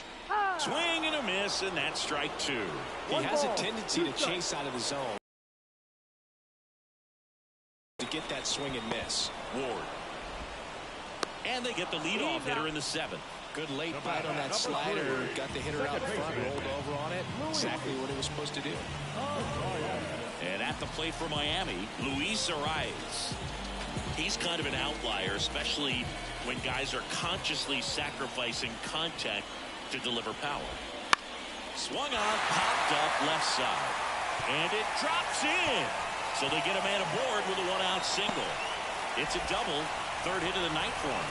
Swing and a miss, and that's strike 2. He has a tendency to chase out of the zone to get that swing and miss. Ward. And they get the leadoff hitter in the 7th. Good late bite on that slider. Got the hitter out in front, rolled over on it. Exactly what it was supposed to do. And at the plate for Miami, Luis Arias. He's kind of an outlier, especially when guys are consciously sacrificing contact to deliver power. Swung on, popped up left side. And it drops in. So they get a man aboard with a 1-out single. It's a double. 3rd hit of the night for him.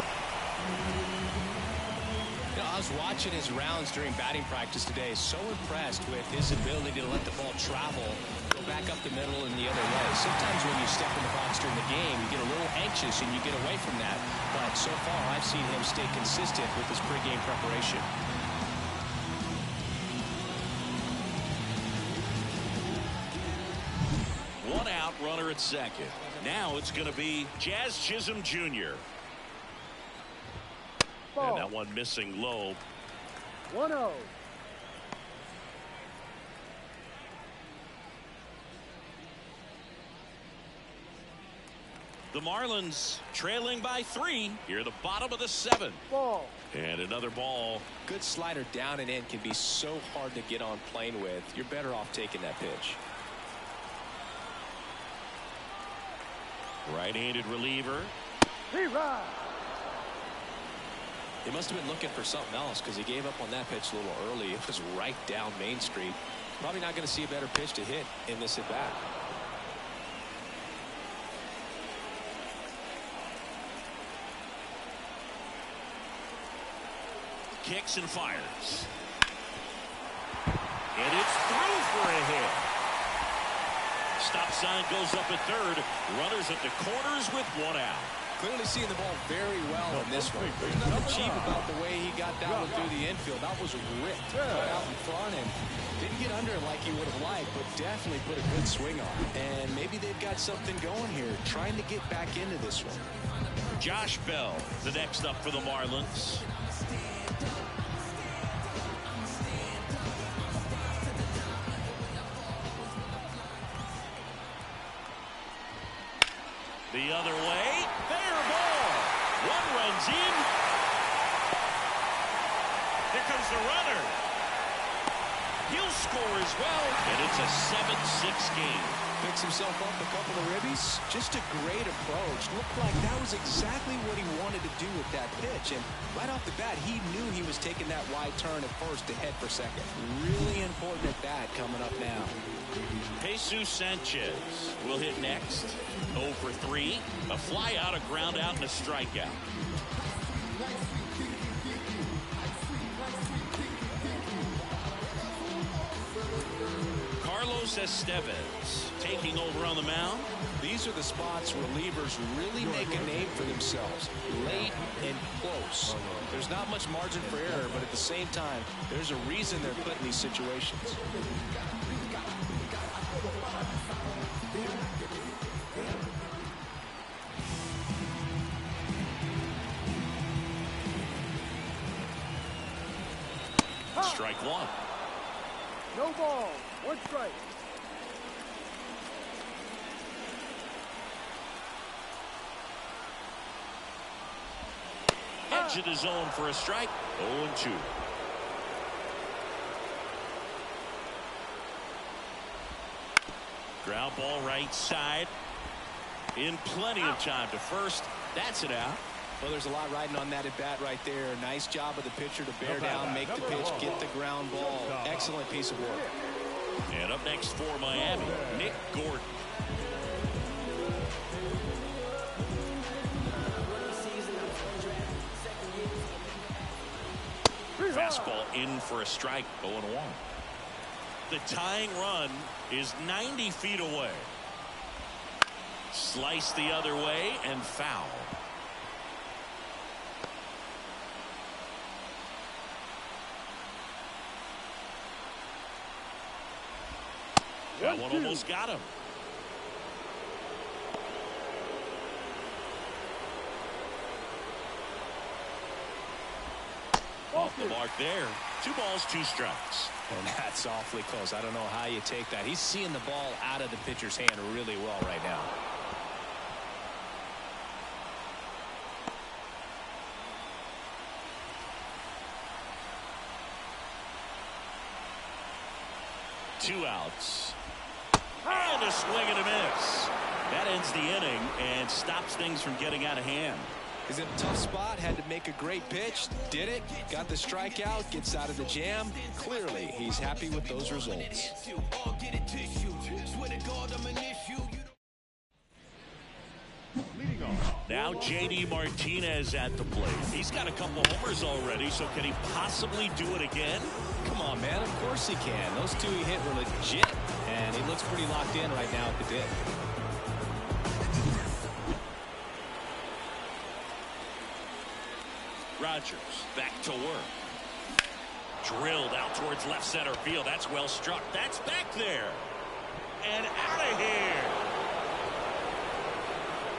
You know, I was watching his rounds during batting practice today. So impressed with his ability to let the ball travel, go back up the middle and the other way. Sometimes when you step in the box during the game, you get a little anxious and you get away from that. But so far, I've seen him stay consistent with his pregame preparation. One out, runner at second. Now it's going to be Jazz Chisholm Jr. And that one missing low. 1-0. The Marlins trailing by 3 here, the bottom of the 7th. Ball. And another ball. Good slider down and in can be so hard to get on plane with. You're better off taking that pitch. Right-handed reliever. He rides. He must have been looking for something else because he gave up on that pitch a little early. It was right down Main Street. Probably not going to see a better pitch to hit in this at-bat. Kicks and fires. And it's through for a hit. Stop sign goes up at 3rd. Runners at the corners with 1 out. Clearly seeing the ball very well in this one. There's nothing cheap about the way he got that one through the infield. That was ripped right out in front and didn't get under it like he would have liked, but definitely put a good swing on. And maybe they've got something going here, trying to get back into this one. Josh Bell, the next up for the Marlins. The other way, fair ball. 1 runs in. Here comes the runner. He'll score as well, and it's a 7-6 game. Picks himself up a couple of ribbies. Just a great approach. Looked like that was exactly what he wanted to do with that pitch. And right off the bat, he knew he was taking that wide turn at first to head for second. Really important at bat coming up now. Jesus Sanchez will hit next. 0 for 3. A fly out, a ground out, and a strikeout. Carlos Estevez taking over on the mound. These are the spots where relievers really make a name for themselves. Late and close. There's not much margin for error, but at the same time, there's a reason they're put in these situations. Strike one. No ball. One strike. Edge of the zone for a strike. 0-2. Ground ball right side. In plenty of time to first. That's it out. Well, there's a lot riding on that at bat right there. Nice job of the pitcher to bear down, make the pitch, get the ground ball. Excellent piece of work. And up next for Miami, Nick Gordon. Fastball in for a strike. 0-1. The tying run is 90 feet away. Slice the other way and foul. That one almost got him. Off the mark there. 2 balls, 2 strikes. And that's awfully close. I don't know how you take that. He's seeing the ball out of the pitcher's hand really well right now. Two outs. And a swing and a miss. That ends the inning and stops things from getting out of hand. He's in a tough spot, had to make a great pitch, did it, got the strikeout, gets out of the jam. Clearly, he's happy with those results. Now J.D. Martinez at the plate. He's got a couple homers already, so can he possibly do it again? Come on, man, of course he can. Those 2 he hit were legit, and he looks pretty locked in right now at the dish. Rogers back to work. Drilled out towards left center field. That's well struck. That's back there. And out of here.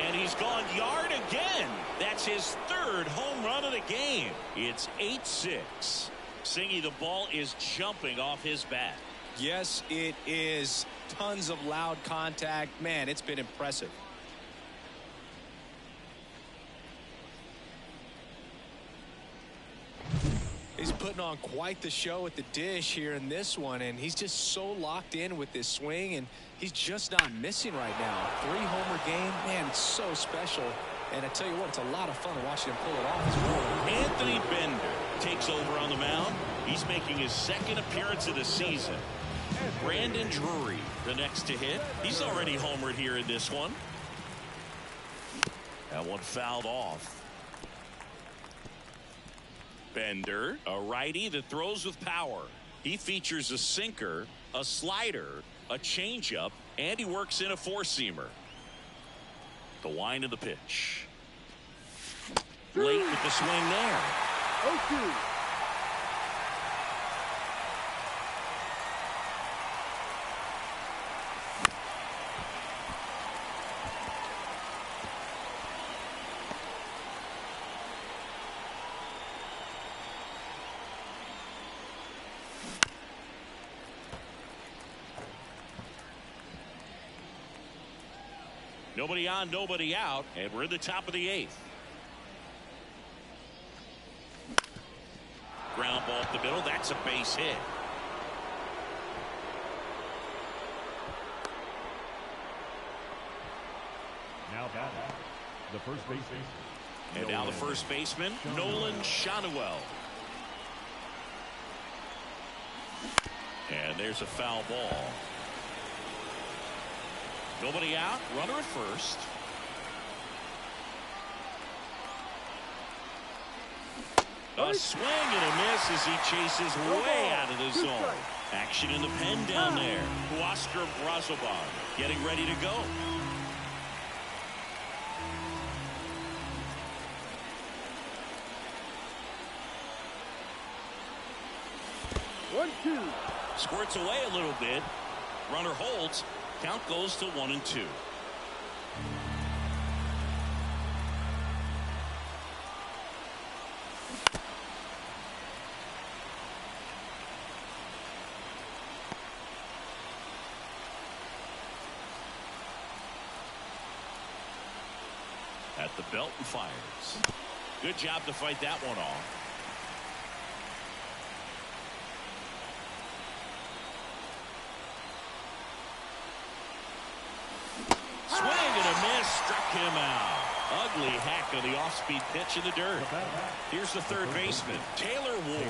And he's gone yard again. That's his 3rd home run of the game. It's 8-6. Singy, the ball is jumping off his bat. Yes, it is. Tons of loud contact. Man, it's been impressive. He's putting on quite the show at the dish here in this one, and he's just so locked in with this swing, and he's just not missing right now. 3-homer game, man, it's so special. And I tell you what, it's a lot of fun watching him pull it off as well. Anthony Bender takes over on the mound. He's making his 2nd appearance of the season. Brandon Drury, the next to hit. He's already homered here in this one. That one fouled off. Bender, a righty that throws with power. He features a sinker, a slider, a changeup, and he works in a 4-seamer. The wind of the pitch. Late with the swing there. 0-2. Nobody on, nobody out, and we're in the top of the 8th. Ground ball up the middle. That's a base hit. Now batting, the first baseman. And now the first baseman, Nolan Shanuel. And there's a foul ball. Nobody out, runner at first. A swing and a miss as he chases way out of the zone. Action in the pen down there. Huascar Brazoban getting ready to go. One-two. Squirts away a little bit. Runner holds. Count goes to 1-2. the belt and fires. Good job to fight that one off. Swing and a miss, struck him out. Ugly hack on the off-speed pitch in the dirt. Here's the third baseman, Taylor Ward.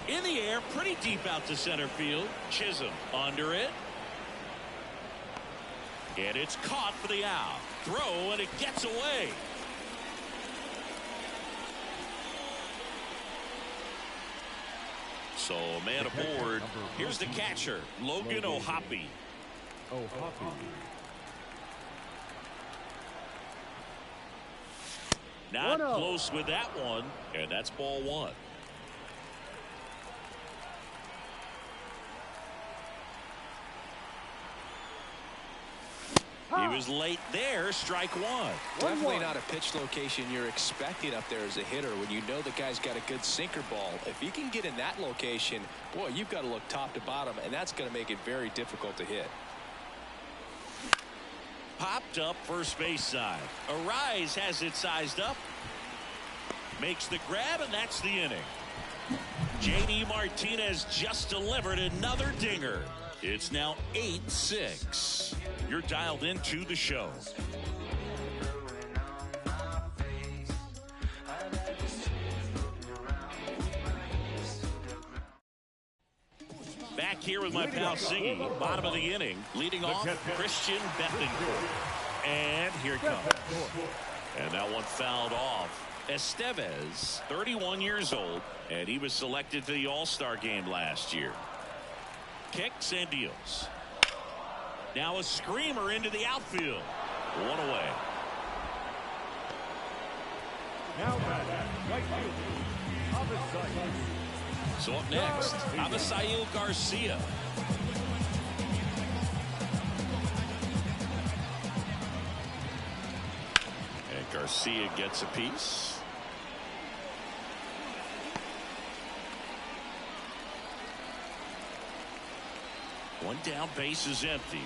In the air, pretty deep out to center field. Chisholm under it. And it's caught for the out. Throw, and it gets away. So a man aboard. Here's the catcher, Logan O'Hoppe. Not close with that one, and that's ball one. He was late there, strike one. Definitely not a pitch location you're expecting up there as a hitter when you know the guy's got a good sinker ball. If he can get in that location, boy, you've got to look top to bottom, and that's going to make it very difficult to hit. Popped up first base side. Arise has it sized up. Makes the grab, and that's the inning. J.D. Martinez just delivered another dinger. It's now 8-6. You're dialed into the show. Back here with my pal Siggy, bottom of the inning, leading off Christian Bethencourt. And here it comes. And that one fouled off. Estevez, 31 years old, and he was selected for the All-Star game last year. Kicks and deals. Now a screamer into the outfield. One away. Now right field, Avisail. So up next, Avisail Garcia. And Garcia gets a piece. One down, base is empty.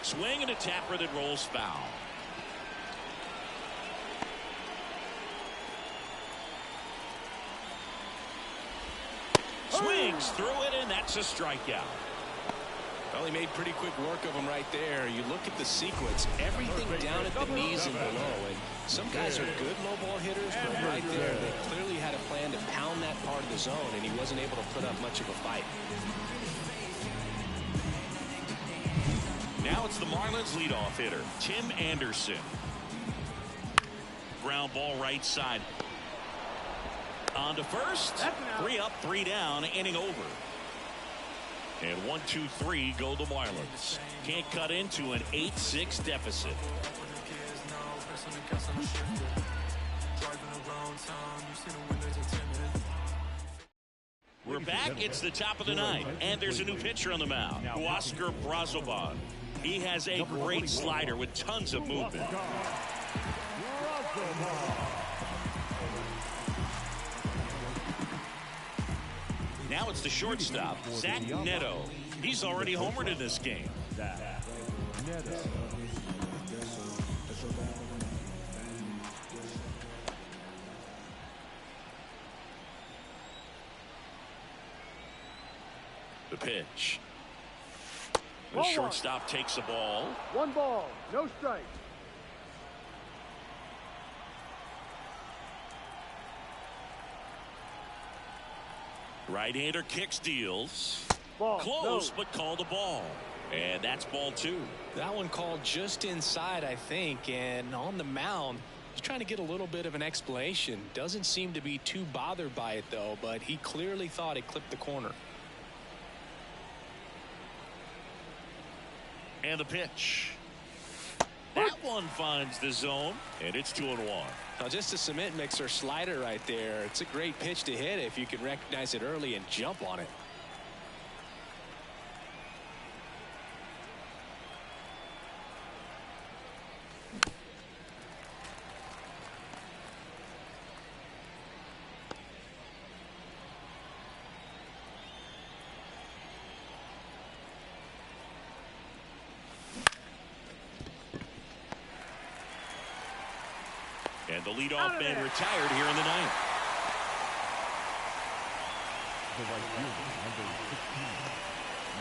Swing and a tapper that rolls foul. Swings through it, and that's a strikeout. Well, he made pretty quick work of him right there. You look at the sequence, everything down at the knees and below. And some guys are good low ball hitters, but right there, they clearly had a plan to pound that part of the zone, and he wasn't able to put up much of a fight. Now it's the Marlins leadoff hitter, Tim Anderson. Ground ball right side. On to first. 3 up, 3 down, inning over. And 1, 2, 3 go the Marlins. Can't cut into an 8-6 deficit. We're back. It's the top of the ninth, and there's a new pitcher on the mound, Oscar Brazoban. He has a great slider with tons of movement. Now it's the shortstop, Zach Neto. He's already homered in this game. The pitch. The shortstop takes the ball. 1 ball, no strike. Right-hander kicks, deals. Ball, close, no. but called a ball. And that's ball 2. That one called just inside, I think, and on the mound, he's trying to get a little bit of an explanation. Doesn't seem to be too bothered by it, though, but he clearly thought it clipped the corner. And the pitch. That one finds the zone, and it's 2-1. Now, just a cement mixer slider right there. It's a great pitch to hit if you can recognize it early and jump on it. the leadoff man retired here in the ninth. The right fielder, number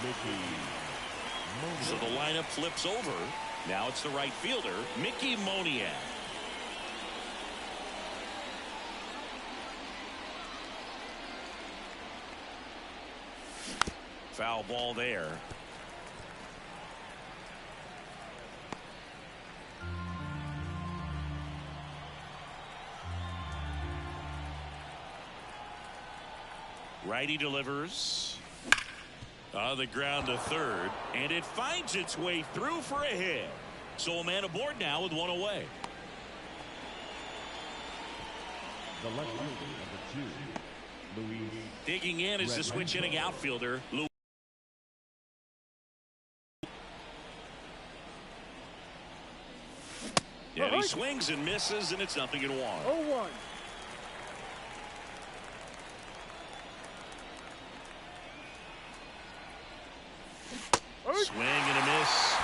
16, Mickey. So the lineup flips over. Now it's the right fielder, Mickey Moniak. Foul ball there. Righty delivers. On the ground to third, and it finds its way through for a hit. So a man aboard now with one away. The left fielder, number 2, Luis. Digging in is the switch inning outfielder, Luis. And he swings and misses, and it's 0-1. 0-1. Swing and a miss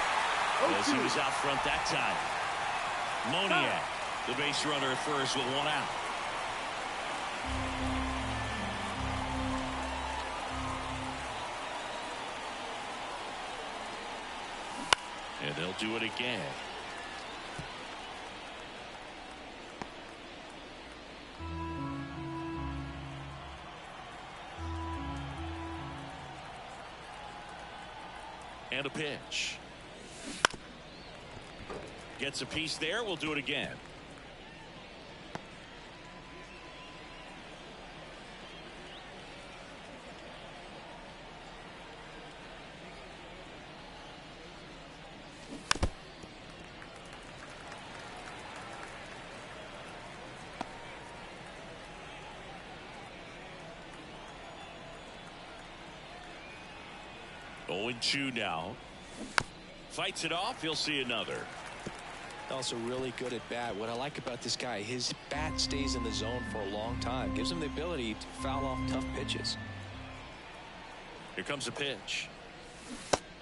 as he was out front that time. Moniak, the base runner at first with one out. And they'll do it again. And a pitch. Gets a piece there. We'll do it again. Oh, 0-2 now. Fights it off. He'll see another. Also really good at bat. What I like about this guy, his bat stays in the zone for a long time. Gives him the ability to foul off tough pitches. Here comes a pitch.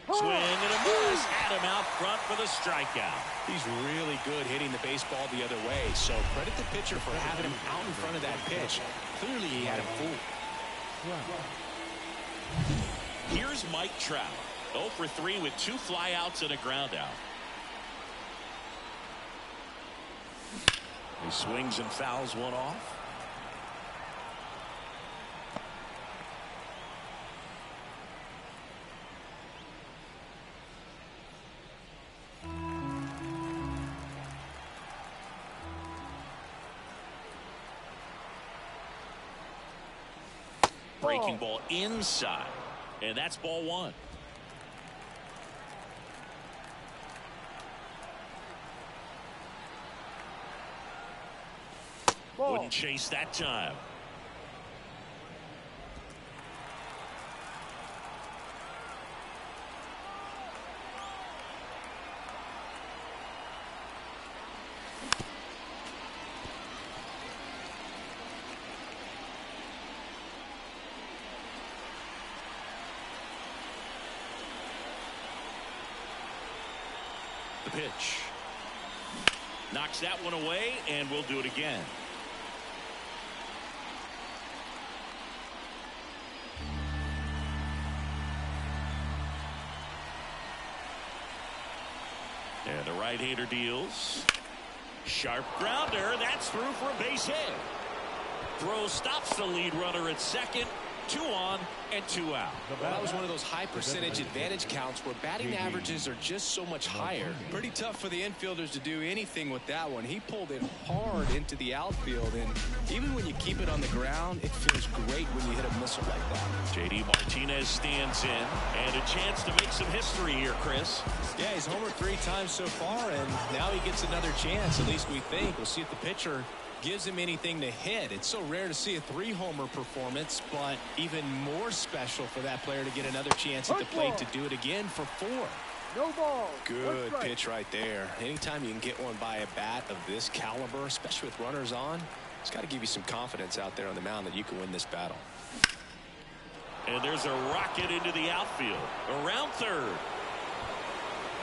Swing and a miss. Had him out front for the strikeout. He's really good hitting the baseball the other way. So credit the pitcher for having him out in front of that pitch. Clearly he had him fooled. Here's Mike Trout. 0 for 3 with 2 flyouts and a ground out. He swings and fouls one off. Breaking ball inside. And that's ball 1. Wouldn't chase that time. The pitch. Knocks that one away, and we'll do it again. And the right-hander deals. Sharp grounder. That's through for a base hit. Throw stops the lead runner at second. 2 on and 2 out. That was one of those high percentage advantage counts where batting averages are just so much higher. Pretty tough for the infielders to do anything with that one. He pulled it hard into the outfield, and even when you keep it on the ground, it feels great when you hit a missile like that. J.D. Martinez stands in, and a chance to make some history here, Chris. Yeah, he's homered 3 times so far, and now he gets another chance, at least we think. We'll see if the pitcher gives him anything to hit. It's so rare to see a 3-homer performance, but even more special for that player to get another chance at the plate to do it again for 4. No ball. Good pitch right there. Anytime you can get one by a bat of this caliber, especially with runners on, it's got to give you some confidence out there on the mound that you can win this battle. And there's a rocket into the outfield. Around third.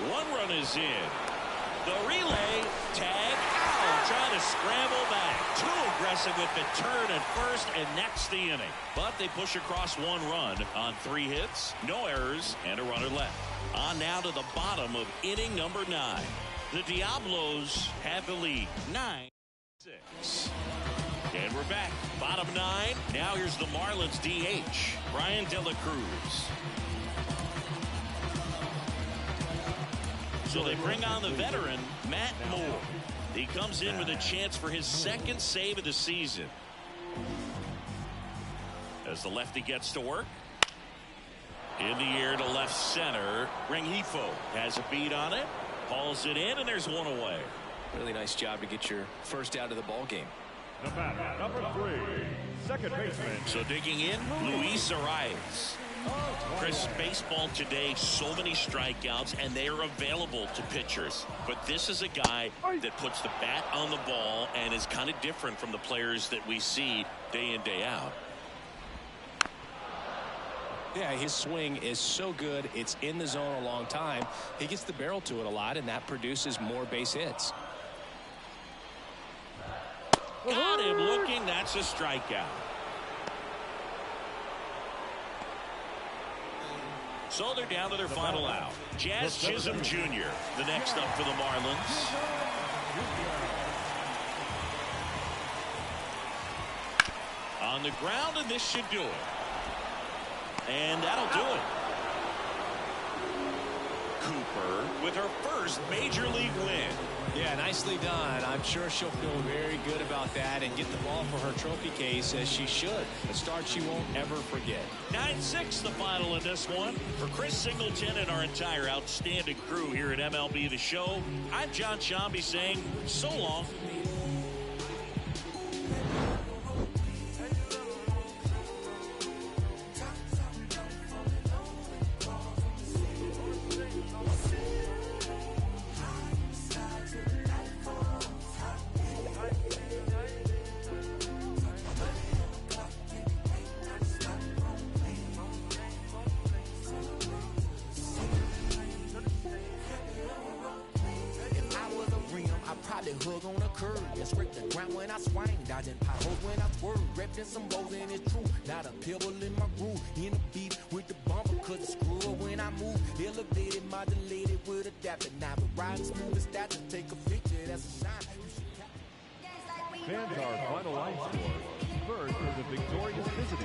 1 run is in. The relay, tag, out, trying to scramble back. Too aggressive with the turn at first, and that's the inning. But they push across 1 run on 3 hits, no errors, and a runner left. On now to the bottom of inning number 9. The Diablos have the lead, 9-6. And we're back. Bottom 9. Now here's the Marlins DH, Brian De La Cruz. So they bring on the veteran, Matt Moore. He comes in with a chance for his 2nd save of the season. As the lefty gets to work. In the air to left center. Rengifo has a beat on it. Hauls it in, and there's 1 away. Really nice job to get your first out of the ball game. The batter, number 3, second baseman. So digging in, Luis Arias. Chris, baseball today, so many strikeouts, and they are available to pitchers. But this is a guy that puts the bat on the ball and is kind of different from the players that we see day in, day out. Yeah, his swing is so good. It's in the zone a long time. He gets the barrel to it a lot, and that produces more base hits. Got him looking. That's a strikeout. So they're down to their final out. Jazz Chisholm Jr., the next up for the Marlins. On the ground, and this should do it. And that'll do it. Cooper with her first major league win. Yeah, nicely done. I'm sure she'll feel very good about that and get the ball for her trophy case, as she should. A start she won't ever forget. 9-6 the final in this one. For Chris Singleton and our entire outstanding crew here at MLB The Show, I'm John Shambi saying so long. Hug on a curve and scrape the ground when I swing, dodging potholes when I swerve, repping some bows and it's true. Not a pebble in my groove, in the beat with the bumper, cause the screw up when I move. Elevated, modulated with adapter. Now the riding smooth and stature, take a picture, that's a sign. Fans, our final line score. First is a victorious visiting